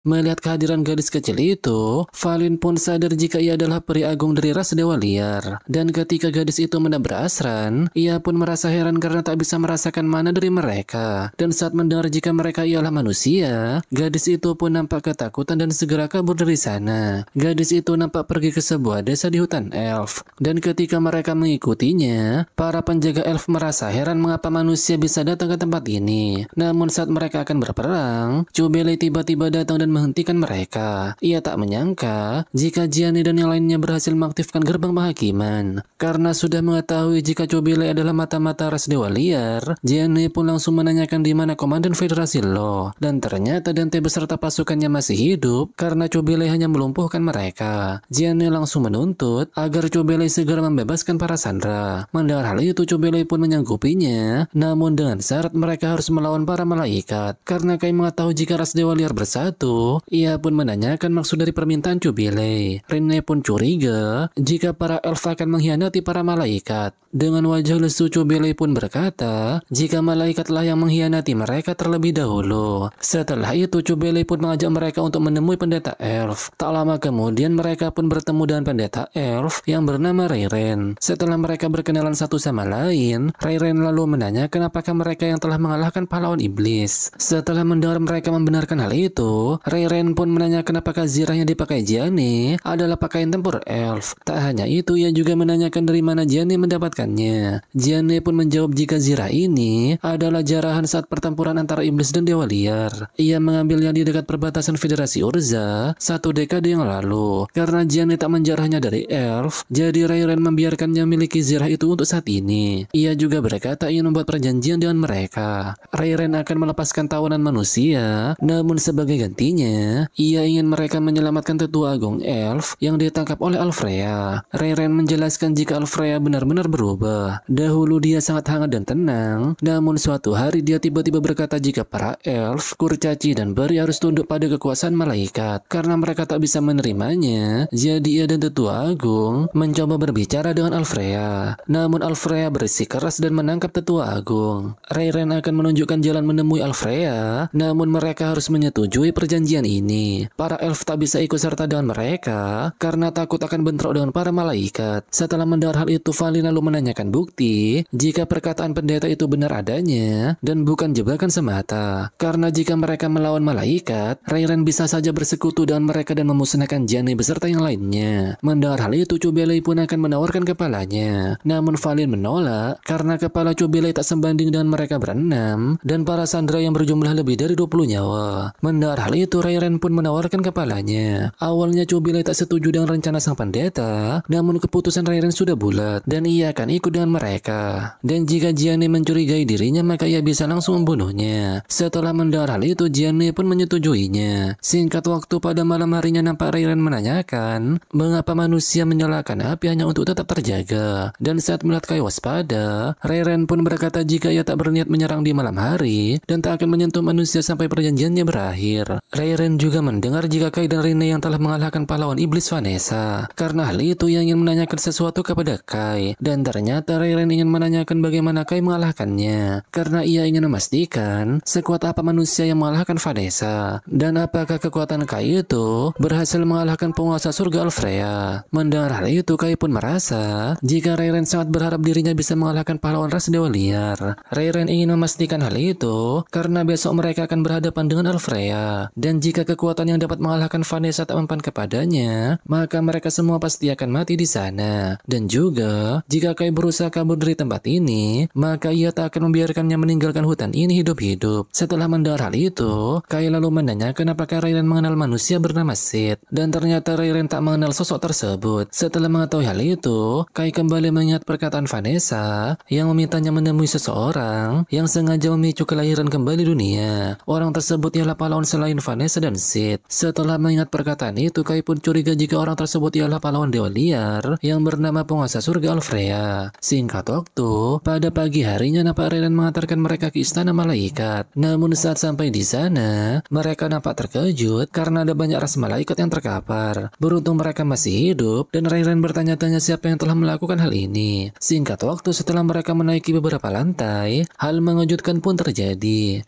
melihat kehadiran gadis kecil itu, Valin pun sadar jika ia adalah peri agung dari ras dewa liar. Dan ketika gadis itu menabrak Asran, ia pun merasa heran karena tak bisa merasakan mana dari mereka. Dan saat mendengar jika mereka ialah manusia, gadis itu pun nampak ketakutan dan segera kabur dari sana. Gadis itu nampak pergi ke sebuah desa di hutan elf. Dan ketika mereka mengikutinya, para penjaga elf merasa heran mengapa manusia bisa datang ke tempat ini. Namun saat mereka akan berperang, Cobele tiba-tiba datang dan menghentikan mereka. Ia tak menyangka jika Gianni dan yang lainnya berhasil mengaktifkan gerbang penghakiman. Karena sudah mengetahui jika Cobele adalah mata-mata ras dewa liar, Gianni pun langsung menanyakan di mana komandan Federasi Lo. Dan ternyata Dante beserta pasukannya masih hidup karena Cobele hanya melumpuhkan mereka. Gianni langsung menuntut agar Cobele segera membebaskan para sandera. Mendengar hal itu, Cobele pun menyanggupinya, namun dengan syarat mereka harus melawan para malaikat. Karena Kai mengetahui jika ras dewa liar bersatu, ia pun menanyakan maksud dari permintaan Cobele. Rine pun curiga jika para elf akan mengkhianati para malaikat. Dengan wajah lesu, Cobele pun berkata jika malaikatlah yang mengkhianati mereka terlebih dahulu. Setelah itu, Cobele pun mengajak mereka untuk menemui pendeta elf. Tak lama kemudian mereka pun bertemu dengan pendeta elf yang bernama Reiren. Setelah mereka berkenalan satu sama lain, Reiren lalu menanyakan apakah mereka yang telah mengalahkan pahlawan iblis. Setelah mendengar mereka membenarkan hal itu, Rayren pun menanyakan apakah zirah yang dipakai Gianni adalah pakaian tempur elf. Tak hanya itu, ia juga menanyakan dari mana Gianni mendapatkannya. Gianni pun menjawab jika zirah ini adalah jarahan saat pertempuran antara iblis dan dewa liar. Ia mengambilnya di dekat perbatasan Federasi Urza 1 dekade yang lalu. Karena Gianni tak menjarahnya dari elf, jadi Rayren membiarkannya miliki zirah itu untuk saat ini. Ia juga berkata ingin membuat perjanjian dengan mereka. Rayren akan melepaskan tawanan manusia, namun sebagai gantinya, ia ingin mereka menyelamatkan tetua agung elf yang ditangkap oleh Alfrea. Rayren menjelaskan jika Alfrea benar-benar berubah. Dahulu dia sangat hangat dan tenang, namun suatu hari dia tiba-tiba berkata jika para elf, kurcaci dan beri harus tunduk pada kekuasaan malaikat. Karena mereka tak bisa menerimanya, jadi ia dan tetua agung mencoba berbicara dengan Alfrea. Namun Alfrea bersikeras dan menangkap tetua agung. Rayren akan menunjukkan jalan menemui Alfrea, namun mereka harus menyetujui perjanjian ini. Para elf tak bisa ikut serta dengan mereka karena takut akan bentrok dengan para malaikat. Setelah mendengar hal itu, Valin lalu menanyakan bukti jika perkataan pendeta itu benar adanya dan bukan jebakan semata. Karena jika mereka melawan malaikat, Rayren bisa saja bersekutu dengan mereka dan memusnahkan Gianni beserta yang lainnya. Mendengar hal itu, Cubelay pun akan menawarkan kepalanya. Namun Valin menolak karena kepala Cubelay tak sebanding dengan mereka berenam dan para sandera yang berjumlah lebih dari 20 nyawa. Mendengar hal itu, Rayren pun menawarkan kepalanya. Awalnya Cubelay tak setuju dengan rencana sang pendeta, namun keputusan Rayren sudah bulat dan ia akan ikut dengan mereka. Dan jika Gianni mencurigai dirinya, maka ia bisa langsung membunuhnya. Setelah mendengar hal itu, Gianni pun menyetujuinya. Singkat waktu, pada malam harinya nampak Rayren menanyakan mengapa manusia menyalakan api hanya untuk tetap terjaga. Dan saat melihat Kai waspada, Rayren pun berkata jika ia tak berniat menyerang di malam hari dan tak akan menyentuh manusia sampai perjanjiannya berakhir. Rayren juga mendengar jika Kai dan Rene yang telah mengalahkan pahlawan iblis Vanessa. Karena hal itu, ia ingin menanyakan sesuatu kepada Kai, dan ternyata Rayren ingin menanyakan bagaimana Kai mengalahkannya. Karena ia ingin memastikan sekuat apa manusia yang mengalahkan Vanessa, dan apakah kekuatan Kai itu berhasil mengalahkan penguasa surga Alfrea. Mendengar hal itu, Kai pun merasa jika Rayren sangat berharap dirinya bisa mengalahkan pahlawan ras dewa liar. Rayren ingin memastikan hal itu karena besok mereka akan berhadapan dengan Alfrea, dan jika kekuatan yang dapat mengalahkan Vanessa tak mempan kepadanya, maka mereka semua pasti akan mati di sana. Dan juga jika Kai berusaha kabur dari tempat ini, maka ia tak akan membiarkannya meninggalkan hutan ini hidup-hidup. Setelah mendengar hal itu, Kai lalu menanyakan apakah Rayren mengenal manusia bernama Sid, dan ternyata Rayren tak mengenal sosok tersebut. Setelah mengetahui hal itu, Kai kembali mengingat perkataan Vanessa yang memintanya menemui seseorang yang sengaja memicu kelahiran kembali dunia. Orang tersebut ialah pahlawan selain Vanessa dan Sid. Setelah mengingat perkataan itu, Kai pun curiga jika orang tersebut ialah pahlawan dewa liar yang bernama penguasa surga Alfrea. Singkat waktu, pada pagi harinya nampak Rayren mengantarkan mereka ke istana malaikat. Namun saat sampai di sana, mereka nampak terkejut karena ada banyak ras malaikat yang terkapar. Beruntung mereka masih hidup, dan Rayren bertanya-tanya siapa yang telah melakukan hal ini. Singkat waktu, setelah mereka menaiki beberapa lantai, hal mengejutkan pun terjadi.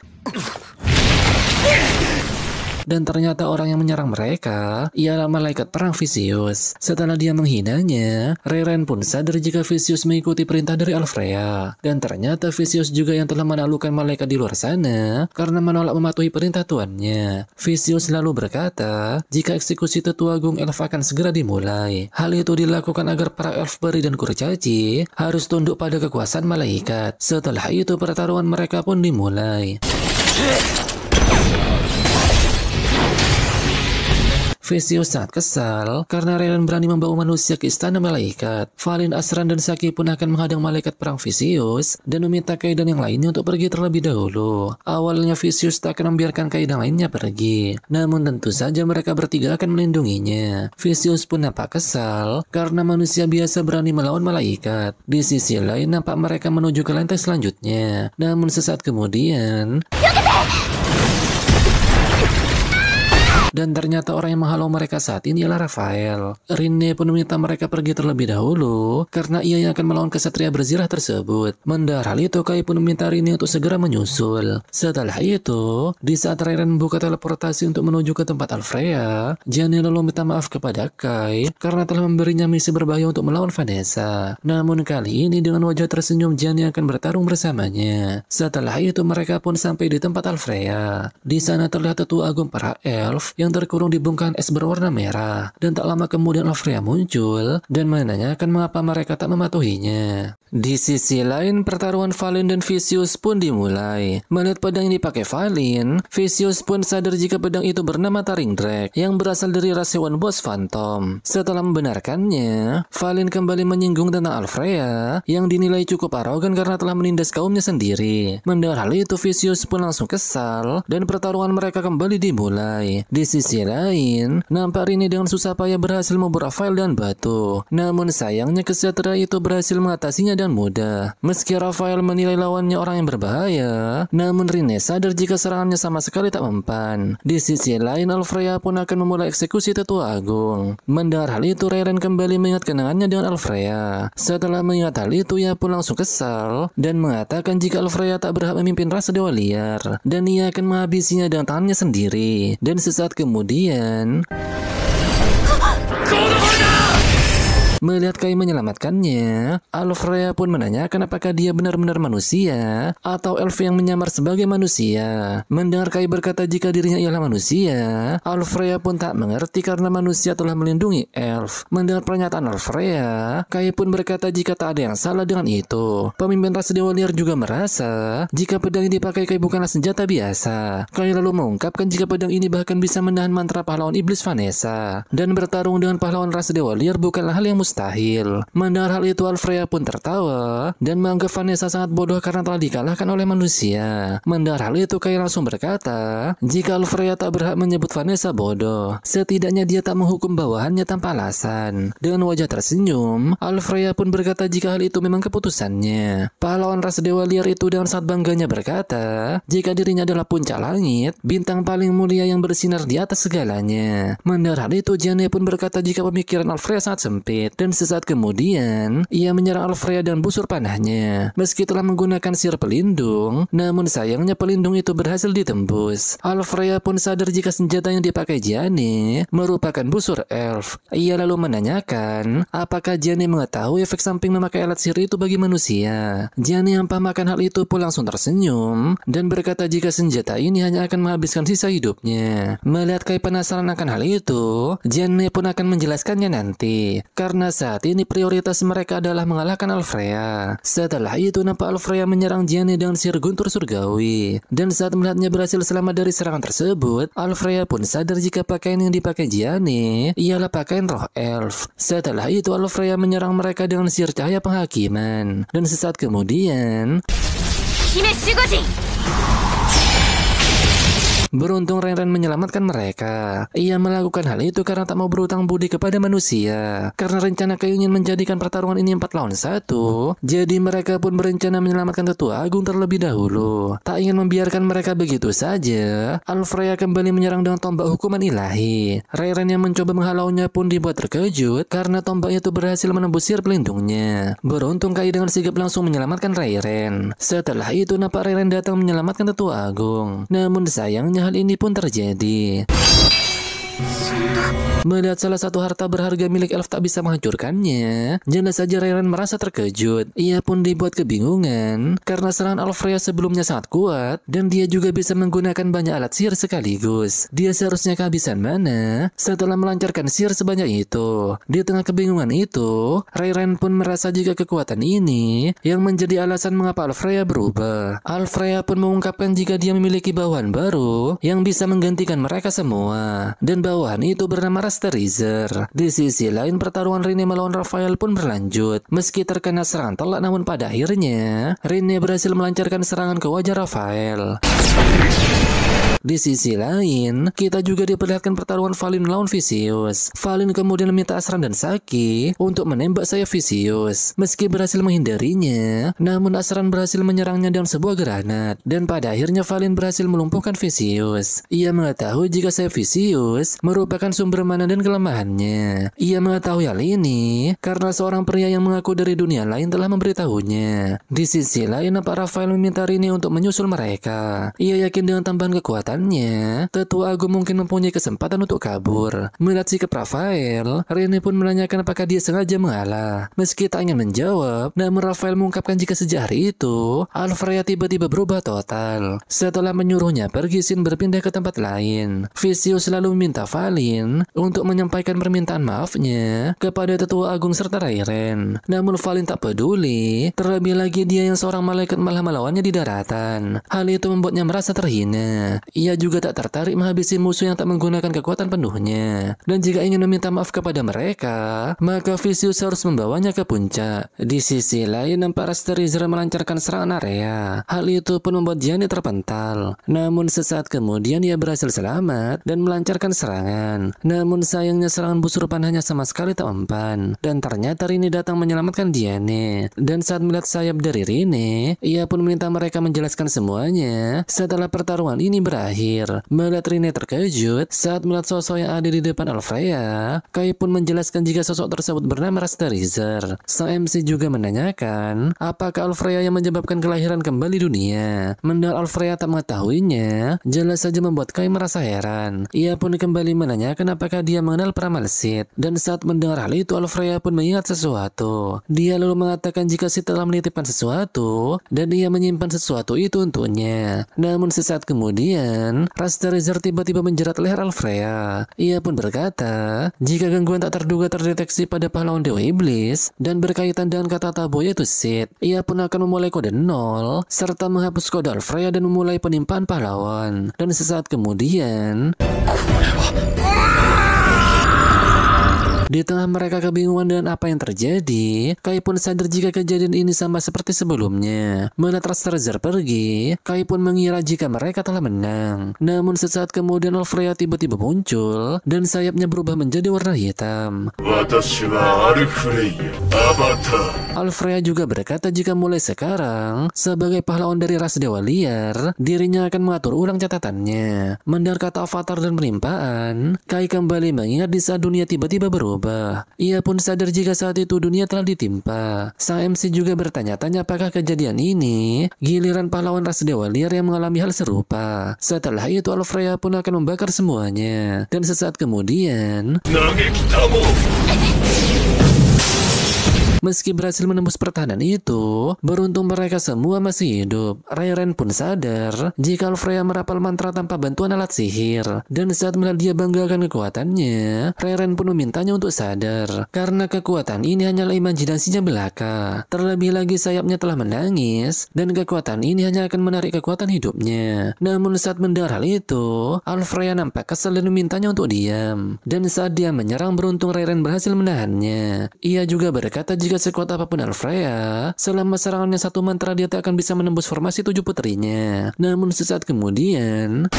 Dan ternyata orang yang menyerang mereka ialah malaikat perang Vicious. Setelah dia menghinanya, Rayren pun sadar jika Vicious mengikuti perintah dari Alfrea. Dan ternyata Vicious juga yang telah menaklukkan malaikat di luar sana karena menolak mematuhi perintah tuannya. Vicious lalu berkata jika eksekusi tetua agung elf akan segera dimulai. Hal itu dilakukan agar para elf peri dan kurcaci harus tunduk pada kekuasaan malaikat. Setelah itu pertarungan mereka pun dimulai. Vicious sangat kesal karena Rayren berani membawa manusia ke istana malaikat. Valin, Asran, dan Saki pun akan menghadang malaikat perang Vicious dan meminta Kai dan yang lainnya untuk pergi terlebih dahulu. Awalnya Vicious tak akan membiarkan Kai dan lainnya pergi, namun tentu saja mereka bertiga akan melindunginya. Vicious pun nampak kesal karena manusia biasa berani melawan malaikat. Di sisi lain nampak mereka menuju ke lantai selanjutnya, namun sesaat kemudian dan ternyata orang yang menghalau mereka saat ini ialah Raphael. Rinne pun meminta mereka pergi terlebih dahulu karena ia yang akan melawan kesatria berzirah tersebut. Mendengar hal itu, Kai pun meminta Rinne untuk segera menyusul. Setelah itu, di saat Rayren membuka teleportasi untuk menuju ke tempat Alfrea, Gianni lalu minta maaf kepada Kai karena telah memberinya misi berbahaya untuk melawan Vanessa. Namun kali ini dengan wajah tersenyum, Gianni akan bertarung bersamanya. Setelah itu mereka pun sampai di tempat Alfrea. Di sana terlihat tetua agung para elf yang terkurung di bongkahan es berwarna merah. Dan tak lama kemudian Alfrea muncul dan menanyakan mengapa mereka tak mematuhinya. Di sisi lain, pertarungan Valin dan Vicious pun dimulai. Melihat pedang yang dipakai Valin, Vicious pun sadar jika pedang itu bernama Taring Drake yang berasal dari ras hewan bos Phantom. Setelah membenarkannya, Valin kembali menyinggung tentang Alfrea yang dinilai cukup arogan karena telah menindas kaumnya sendiri. Mendengar hal itu, Vicious pun langsung kesal dan pertarungan mereka kembali dimulai. Di sisi lain, nampak Rini dengan susah payah berhasil membuat Raphael dan batu. Namun sayangnya kesatria itu berhasil mengatasinya dan mudah. Meski Raphael menilai lawannya orang yang berbahaya, namun Rini sadar jika serangannya sama sekali tak mempan. Di sisi lain, Alfrea pun akan memulai eksekusi Tetua Agung. Mendengar hal itu, Reiren kembali mengingat kenangannya dengan Alfrea. Setelah mengingat hal itu, ia pun langsung kesal dan mengatakan jika Alfrea tak berhak memimpin rasa dewa liar dan ia akan menghabisinya dengan tangannya sendiri. Dan sesaat kemudian melihat Kai menyelamatkannya, Alfrea pun menanyakan apakah dia benar-benar manusia atau elf yang menyamar sebagai manusia. Mendengar Kai berkata jika dirinya ialah manusia, Alfrea pun tak mengerti karena manusia telah melindungi elf. Mendengar pernyataan Alfrea, Kai pun berkata jika tak ada yang salah dengan itu. Pemimpin rasa dewa liar juga merasa jika pedang yang dipakai Kai bukanlah senjata biasa. Kai lalu mengungkapkan jika pedang ini bahkan bisa menahan mantra pahlawan iblis Vanessa, dan bertarung dengan pahlawan rasa dewa liar bukanlah hal yang mustahil. Mendengar hal itu, Alfrea pun tertawa dan menganggap Vanessa sangat bodoh karena telah dikalahkan oleh manusia. Mendengar hal itu, Kai langsung berkata jika Alfrea tak berhak menyebut Vanessa bodoh, setidaknya dia tak menghukum bawahannya tanpa alasan. Dengan wajah tersenyum, Alfrea pun berkata jika hal itu memang keputusannya. Pahlawan ras dewa liar itu dengan sangat bangganya berkata jika dirinya adalah puncak langit, bintang paling mulia yang bersinar di atas segalanya. Mendengar hal itu, Jane pun berkata jika pemikiran Alfrea sangat sempit. Dan sesaat kemudian, ia menyerang Alfrea dengan busur panahnya. Meski telah menggunakan sihir pelindung, namun sayangnya pelindung itu berhasil ditembus. Alfrea pun sadar jika senjata yang dipakai Jane merupakan busur elf. Ia lalu menanyakan apakah Jane mengetahui efek samping memakai alat sihir itu bagi manusia. Jane yang paham akan hal itu pun langsung tersenyum dan berkata jika senjata ini hanya akan menghabiskan sisa hidupnya. Melihat Kai penasaran akan hal itu, Jane pun akan menjelaskannya nanti. Karena saat ini prioritas mereka adalah mengalahkan Alfrea. Setelah itu nampak Alfrea menyerang Jane dengan sihir guntur surgawi. Dan saat melihatnya berhasil selamat dari serangan tersebut, Alfrea pun sadar jika pakaian yang dipakai Jane ialah pakaian roh elf. Setelah itu Alfrea menyerang mereka dengan sihir cahaya penghakiman. Dan sesaat kemudian beruntung Reiren menyelamatkan mereka. Ia melakukan hal itu karena tak mau berutang budi kepada manusia. Karena rencana Kai ingin menjadikan pertarungan ini 4 lawan 1, jadi mereka pun berencana menyelamatkan Tetua Agung terlebih dahulu. Tak ingin membiarkan mereka begitu saja, Alfrea kembali menyerang dengan tombak hukuman ilahi. Reiren yang mencoba menghalaunya pun dibuat terkejut karena tombak itu berhasil menembus sihir pelindungnya. Beruntung Kai dengan sigap langsung menyelamatkan Reiren. Setelah itu nampak Reiren datang menyelamatkan Tetua Agung. Namun sayangnya hal ini pun terjadi. Melihat salah satu harta berharga milik elf tak bisa menghancurkannya, jelas saja Reiren merasa terkejut. Ia pun dibuat kebingungan karena serangan Alfrea sebelumnya sangat kuat dan dia juga bisa menggunakan banyak alat sihir sekaligus. Dia seharusnya kehabisan mana setelah melancarkan sihir sebanyak itu. Di tengah kebingungan itu, Reiren pun merasa jika kekuatan ini yang menjadi alasan mengapa Alfrea berubah. Alfrea pun mengungkapkan jika dia memiliki bawahan baru yang bisa menggantikan mereka semua, dan bawahan itu bernama Rasterizer. Di sisi lain, pertarungan Rini melawan Raphael pun berlanjut. Meski terkena serangan telak, namun pada akhirnya Rini berhasil melancarkan serangan ke wajah Raphael. Di sisi lain, kita juga diperlihatkan pertarungan Valin melawan Vicious. Valin kemudian meminta Asran dan Saki untuk menembak sayap Vicious. Meski berhasil menghindarinya, namun Asran berhasil menyerangnya dengan sebuah granat. Dan pada akhirnya Valin berhasil melumpuhkan Vicious. Ia mengetahui jika sayap Vicious merupakan sumber mana dan kelemahannya. Ia mengetahui hal ini karena seorang pria yang mengaku dari dunia lain telah memberitahunya. Di sisi lain, nampak Raphael meminta Rini untuk menyusul mereka. Ia yakin dengan tambahan kekuatannya, Tetua Agung mungkin mempunyai kesempatan untuk kabur. Melihat sikap Rafael, Rene pun menanyakan apakah dia sengaja mengalah. Meski tak ingin menjawab, namun Rafael mengungkapkan jika sejak hari itu, Alfreya tiba-tiba berubah total. Setelah menyuruhnya pergi, Shin berpindah ke tempat lain. Vicious selalu meminta Valin untuk menyampaikan permintaan maafnya kepada Tetua Agung serta Rairen. Namun Valin tak peduli, terlebih lagi dia yang seorang malaikat malah melawannya di daratan. Hal itu membuatnya merasa terhina. Ia juga tak tertarik menghabisi musuh yang tak menggunakan kekuatan penuhnya. Dan jika ingin meminta maaf kepada mereka, maka Vicious harus membawanya ke puncak. Di sisi lain, nampak Rasterizer melancarkan serangan area. Hal itu pun membuat Gianni terpental. Namun sesaat kemudian ia berhasil selamat dan melancarkan serangan. Namun sayangnya serangan busur panahnya sama sekali tak mempan. Dan ternyata Rini datang menyelamatkan Gianni. Dan saat melihat sayap dari Rini, ia pun meminta mereka menjelaskan semuanya setelah pertarungan ini berakhir. Melihat Rini terkejut saat melihat sosok yang ada di depan Alfreya, Kai pun menjelaskan jika sosok tersebut bernama Rasterizer. Sang MC juga menanyakan apakah Alfreya yang menyebabkan kelahiran kembali dunia. Mendengar Alfreya tak mengetahuinya, jelas saja membuat Kai merasa heran. Ia pun kembali menanyakan apakah dia mengenal peramal Sid. Dan saat mendengar hal itu, Alfreya pun mengingat sesuatu. Dia lalu mengatakan jika Sid telah menitipkan sesuatu dan ia menyimpan sesuatu itu untuknya. Namun sesaat kemudian, Rasterizer tiba-tiba menjerat leher Alfreya. Ia pun berkata, jika gangguan tak terduga terdeteksi pada pahlawan Dewa Iblis dan berkaitan dengan kata tabu yaitu Sid, ia pun akan memulai kode 0 serta menghapus kode Alfreya dan memulai penimpaan pahlawan. Dan sesaat kemudian, di tengah mereka kebingungan dengan apa yang terjadi, Kai pun sadar jika kejadian ini sama seperti sebelumnya. Melihat Rasterizer pergi, Kai pun mengira jika mereka telah menang. Namun sesaat kemudian Alfreya tiba-tiba muncul dan sayapnya berubah menjadi warna hitam. Alfreya juga berkata jika mulai sekarang, sebagai pahlawan dari ras Dewa Liar, dirinya akan mengatur ulang catatannya. Mendengar kata avatar dan penimpaan, Kai kembali mengingat di saat dunia tiba-tiba berubah. Ia pun sadar jika saat itu dunia telah ditimpa. Sang MC juga bertanya-tanya apakah kejadian ini giliran pahlawan ras Dewa Liar yang mengalami hal serupa. Setelah itu Alfreya pun akan membakar semuanya. Dan sesaat kemudian, meski berhasil menembus pertahanan itu, beruntung mereka semua masih hidup. Rairen pun sadar jika Alfreya merapal mantra tanpa bantuan alat sihir. Dan saat melihat dia banggakan kekuatannya, Rairen pun memintanya untuk sadar. Karena kekuatan ini hanyalah imajinasinya belaka. Terlebih lagi sayapnya telah menangis, dan kekuatan ini hanya akan menarik kekuatan hidupnya. Namun saat mendengar hal itu, Alfreya nampak kesal dan memintanya untuk diam. Dan saat dia menyerang, beruntung Rairen berhasil menahannya. Ia juga berkata jika sekuat apapun Alfreya, selama serangannya satu mantra dia tak akan bisa menembus formasi 7 putrinya. Namun sesaat kemudian,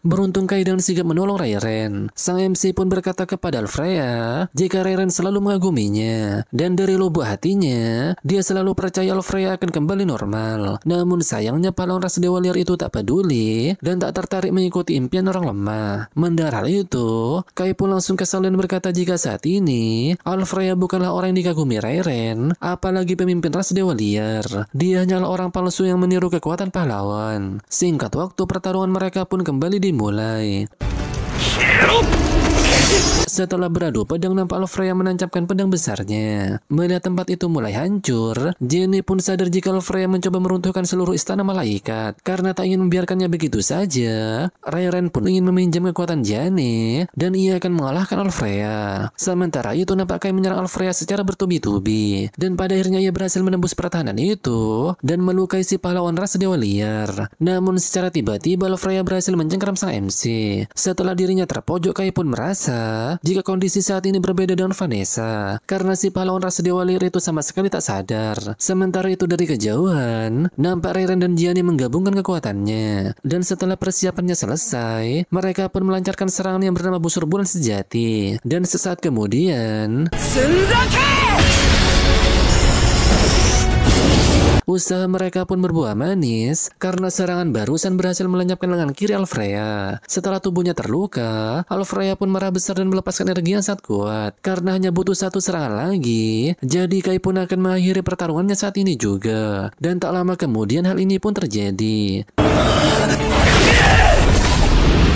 beruntung Kai dan sigap menolong Rairen. Sang MC pun berkata kepada Alfreya jika Rairen selalu mengaguminya, dan dari lubuk hatinya dia selalu percaya Alfreya akan kembali normal. Namun sayangnya pahlawan ras Dewa Liar itu tak peduli dan tak tertarik mengikuti impian orang lemah. Mendengar hal itu, Kai pun langsung kesal dan berkata jika saat ini Alfreya bukanlah orang yang dikagumi Rairen, apalagi pemimpin ras Dewa Liar. Dia hanyalah orang palsu yang meniru kekuatan pahlawan. Singkat waktu, pertarungan mereka pun kembali dimulai. Setelah beradu pedang, nampak Alfreya menancapkan pedang besarnya. Melihat tempat itu mulai hancur, Jenny pun sadar jika Alfreya mencoba meruntuhkan seluruh istana malaikat. Karena tak ingin membiarkannya begitu saja, Rairen pun ingin meminjam kekuatan Jenny dan ia akan mengalahkan Alfreya. Sementara itu nampak Kai menyerang Alfreya secara bertubi-tubi, dan pada akhirnya ia berhasil menembus pertahanan itu dan melukai si pahlawan ras Dewa Liar. Namun secara tiba-tiba Alfreya berhasil mencengkeram sang MC. Setelah dirinya terpojok, Kai pun merasa jika kondisi saat ini berbeda dengan Vanessa, karena si pahlawan ras Dewa Liar itu sama sekali tak sadar. Sementara itu dari kejauhan, nampak Rairen dan Gianni menggabungkan kekuatannya. Dan setelah persiapannya selesai, mereka pun melancarkan serangan yang bernama busur bulan sejati. Dan sesaat kemudian, usaha mereka pun berbuah manis karena serangan barusan berhasil melenyapkan lengan kiri Alfreya. Setelah tubuhnya terluka, Alfreya pun marah besar dan melepaskan energi yang sangat kuat karena hanya butuh satu serangan lagi. Jadi Kai pun akan mengakhiri pertarungannya saat ini juga. Dan tak lama kemudian hal ini pun terjadi.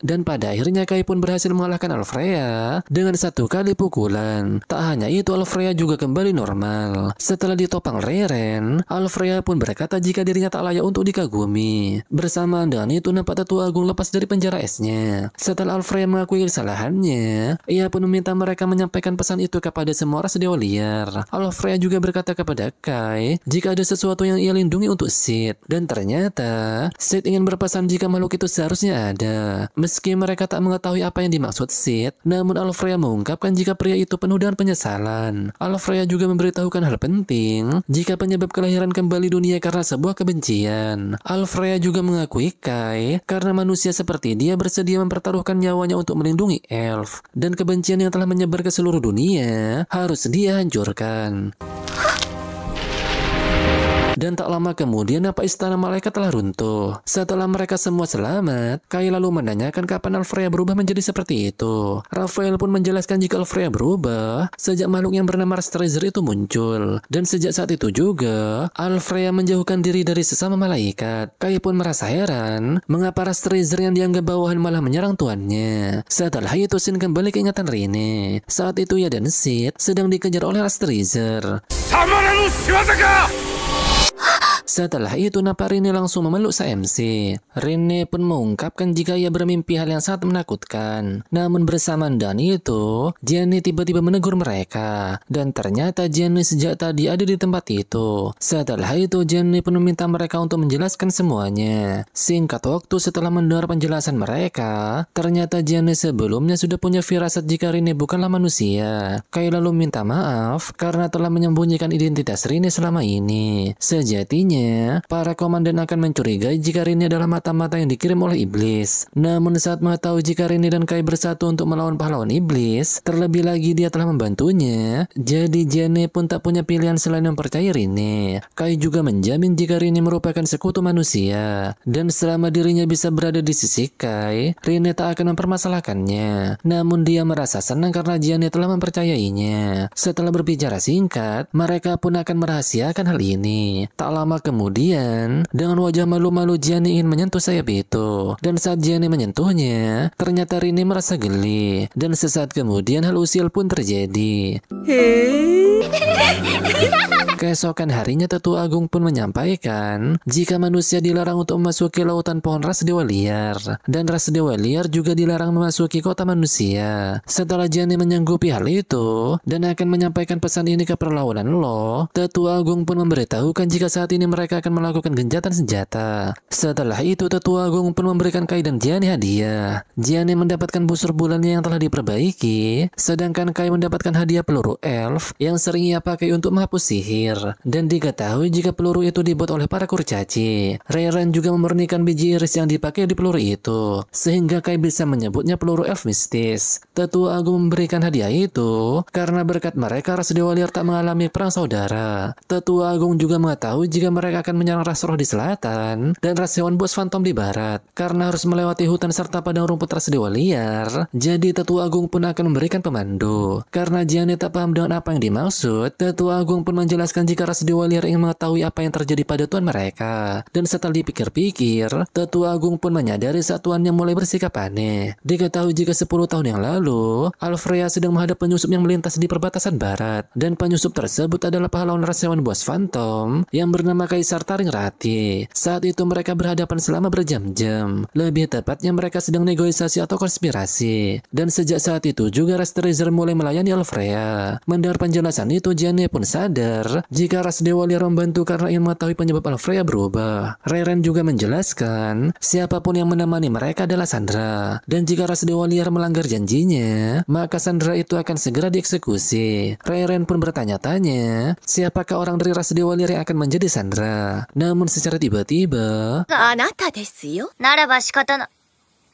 Dan pada akhirnya Kai pun berhasil mengalahkan Alfreya dengan satu kali pukulan. Tak hanya itu, Alfreya juga kembali normal. Setelah ditopang Reiren, Alfreya pun berkata jika dirinya tak layak untuk dikagumi. Bersamaan dengan itu nampak Tetua Agung lepas dari penjara esnya. Setelah Alfreya mengakui kesalahannya, ia pun meminta mereka menyampaikan pesan itu kepada semua ras dewa liar. Alfreya juga berkata kepada Kai jika ada sesuatu yang ia lindungi untuk Sid. Dan ternyata Sid ingin berpesan jika makhluk itu seharusnya ada. Meski mereka tak mengetahui apa yang dimaksud Sid, namun Alfreya mengungkapkan jika pria itu penuh dengan penyesalan. Alfreya juga memberitahukan hal penting jika penyebab kelahiran kembali dunia karena sebuah kebencian. Alfreya juga mengakui Kai karena manusia seperti dia bersedia mempertaruhkan nyawanya untuk melindungi elf, dan kebencian yang telah menyebar ke seluruh dunia harus dia hancurkan. Dan tak lama kemudian nampak istana malaikat telah runtuh. Setelah mereka semua selamat, Kai lalu menanyakan kapan Alfreya berubah menjadi seperti itu. Raphael pun menjelaskan jika Alfreya berubah sejak makhluk yang bernama Rastrazer itu muncul. Dan sejak saat itu juga, Alfreya menjauhkan diri dari sesama malaikat. Kai pun merasa heran, mengapa Rastrazer yang dianggap bawahan malah menyerang tuannya. Setelah itu Shin kembali ke ingatan Rinne. Saat itu ia dan Sid sedang dikejar oleh Rastrazer. Setelah itu nampak Rinne langsung memeluk SMC. Rinne pun mengungkapkan jika ia bermimpi hal yang sangat menakutkan. Namun bersamaan dengan itu, Jenny tiba-tiba menegur mereka. Dan ternyata Jenny sejak tadi ada di tempat itu. Setelah itu Jenny pun meminta mereka untuk menjelaskan semuanya. Singkat waktu setelah mendengar penjelasan mereka, ternyata Jenny sebelumnya sudah punya firasat jika Rinne bukanlah manusia. Kai lalu minta maaf karena telah menyembunyikan identitas Rinne selama ini. Sejatinya para komandan akan mencurigai jika Rinne adalah mata-mata yang dikirim oleh iblis. Namun saat mengetahui jika Rinne dan Kai bersatu untuk melawan pahlawan iblis, terlebih lagi dia telah membantunya, jadi Jenny pun tak punya pilihan selain mempercayai Rinne. Kai juga menjamin jika Rinne merupakan sekutu manusia, dan selama dirinya bisa berada di sisi Kai, Rinne tak akan mempermasalahkannya. Namun dia merasa senang karena Jenny telah mempercayainya. Setelah berbicara singkat, mereka pun akan merahasiakan hal ini. Tak lama kemudian, dengan wajah malu-malu Jenny ingin menyentuh sayap itu. Dan saat Jenny menyentuhnya, ternyata Rinne merasa geli. Dan sesaat kemudian hal usil pun terjadi. Keesokan harinya Tetua Agung pun menyampaikan jika manusia dilarang untuk memasuki lautan pohon ras dewa liar. Dan ras dewa liar juga dilarang memasuki kota manusia. Setelah Jenny menyanggupi hal itu dan akan menyampaikan pesan ini ke perlawanan Law, Tetua Agung pun memberitahukan jika saat ini mereka akan melakukan gencatan senjata. Setelah itu Tetua Agung pun memberikan Kai dan Jenny hadiah. Jenny mendapatkan busur bulannya yang telah diperbaiki, sedangkan Kai mendapatkan hadiah peluru elf yang sering ia pakai untuk menghapus sihir. Dan diketahui jika peluru itu dibuat oleh para kurcaci. Reiren juga memurnikan biji iris yang dipakai di peluru itu, sehingga Kai bisa menyebutnya peluru elf mistis. Tetua Agung memberikan hadiah itu karena berkat mereka ras dewa liar tak mengalami perang saudara. Tetua Agung juga mengetahui jika mereka akan menyerang ras roh di selatan dan ras hewan buas fantom di barat. Karena harus melewati hutan serta padang rumput ras dewa liar, jadi Tetua Agung pun akan memberikan pemandu. Karena Jenny tak paham dengan apa yang dimaksud, Tetua Agung pun menjelaskan jika ras dewa liar ingin mengetahui apa yang terjadi pada tuan mereka. Dan setelah dipikir-pikir, Tetua Agung pun menyadari saat tuannya mulai bersikap aneh. Diketahui jika 10 tahun yang lalu, Alfreya sedang menghadap penyusup yang melintas di perbatasan barat. Dan penyusup tersebut adalah pahlawan ras hewan buas fantom yang bernama Kaisar Taring Rati. Saat itu mereka berhadapan selama berjam-jam. Lebih tepatnya mereka sedang negosiasi atau konspirasi. Dan sejak saat itu juga Rastrazer mulai melayani Alfreya. Mendengar penjelasan itu, Jenny pun sadar jika ras dewa liar membantu karena ingin mengetahui penyebab Alfreya berubah. Reiren juga menjelaskan siapapun yang menemani mereka adalah Sandra. Dan jika ras dewa liar melanggar janjinya, maka Sandra itu akan segera dieksekusi. Reiren pun bertanya-tanya siapakah orang dari ras dewa liar yang akan menjadi Sandra. Namun secara tiba-tiba, あなたですよ。ならば仕方な。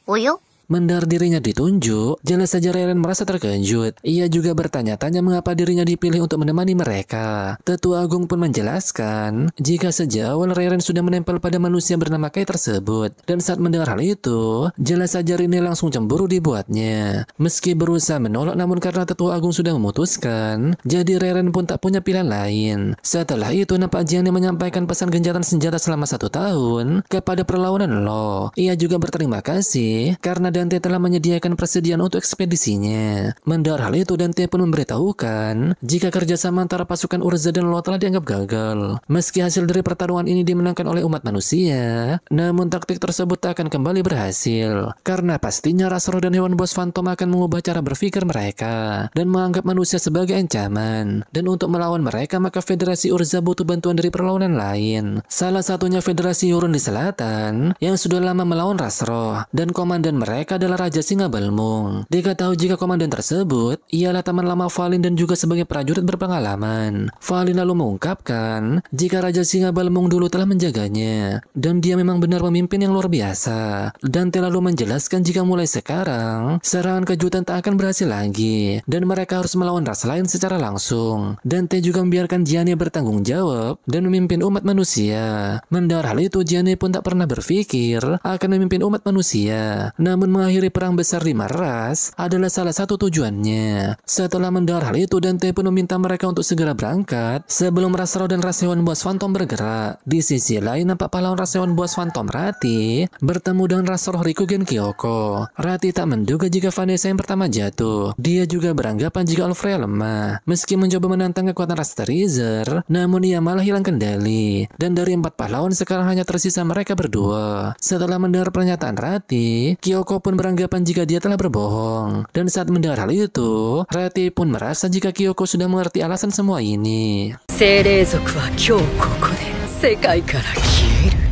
およ Mendengar dirinya ditunjuk, jelas saja Reren merasa terkejut. Ia juga bertanya-tanya mengapa dirinya dipilih untuk menemani mereka. Tetua Agung pun menjelaskan jika sejak awal Reren sudah menempel pada manusia bernama Kai tersebut. Dan saat mendengar hal itu, jelas saja Rini langsung cemburu dibuatnya. Meski berusaha menolak, namun karena Tetua Agung sudah memutuskan, jadi Reren pun tak punya pilihan lain. Setelah itu nampak Jiane menyampaikan pesan gencatan senjata selama 1 tahun kepada perlawanan Law. Ia juga berterima kasih karena Dante telah menyediakan persediaan untuk ekspedisinya. Mendengar hal itu, Dante pun memberitahukan jika kerjasama antara pasukan Urza dan Law telah dianggap gagal. Meski hasil dari pertarungan ini dimenangkan oleh umat manusia, namun taktik tersebut tak akan kembali berhasil. Karena pastinya ras roh dan hewan buas fantom akan mengubah cara berpikir mereka dan menganggap manusia sebagai ancaman. Dan untuk melawan mereka, maka Federasi Urza butuh bantuan dari perlawanan lain. Salah satunya Federasi Yurun di selatan yang sudah lama melawan ras roh, dan komandan mereka adalah Raja Singa Balmung. Diketahui jika komandan tersebut ialah teman lama Valin dan juga sebagai prajurit berpengalaman. Valin lalu mengungkapkan jika Raja Singa Balmung dulu telah menjaganya dan dia memang benar pemimpin yang luar biasa. Dante lalu menjelaskan jika mulai sekarang serangan kejutan tak akan berhasil lagi dan mereka harus melawan ras lain secara langsung. Dante juga membiarkan Jiane bertanggung jawab dan memimpin umat manusia. Mendengar hal itu, Jiane pun tak pernah berpikir akan memimpin umat manusia. Namun mengakhiri perang besar 5 ras adalah salah satu tujuannya. Setelah mendengar hal itu, Dante pun meminta mereka untuk segera berangkat sebelum ras roh dan ras hewan buas fantom bergerak. Di sisi lain, nampak pahlawan ras hewan buas fantom Rati bertemu dengan ras roh Rikugen Kyoko. Rati tak menduga jika Vanessa yang pertama jatuh. Dia juga beranggapan jika Alfrea lemah. Meski mencoba menantang kekuatan ras Trizer, namun ia malah hilang kendali. Dan dari 4 pahlawan sekarang hanya tersisa mereka berdua. Setelah mendengar pernyataan Rati, Kyoko pun beranggapan jika dia telah berbohong. Dan saat mendengar hal itu, Rati pun merasa jika Kyoko sudah mengerti alasan semua ini. 精霊族は今日ここで世界から消える。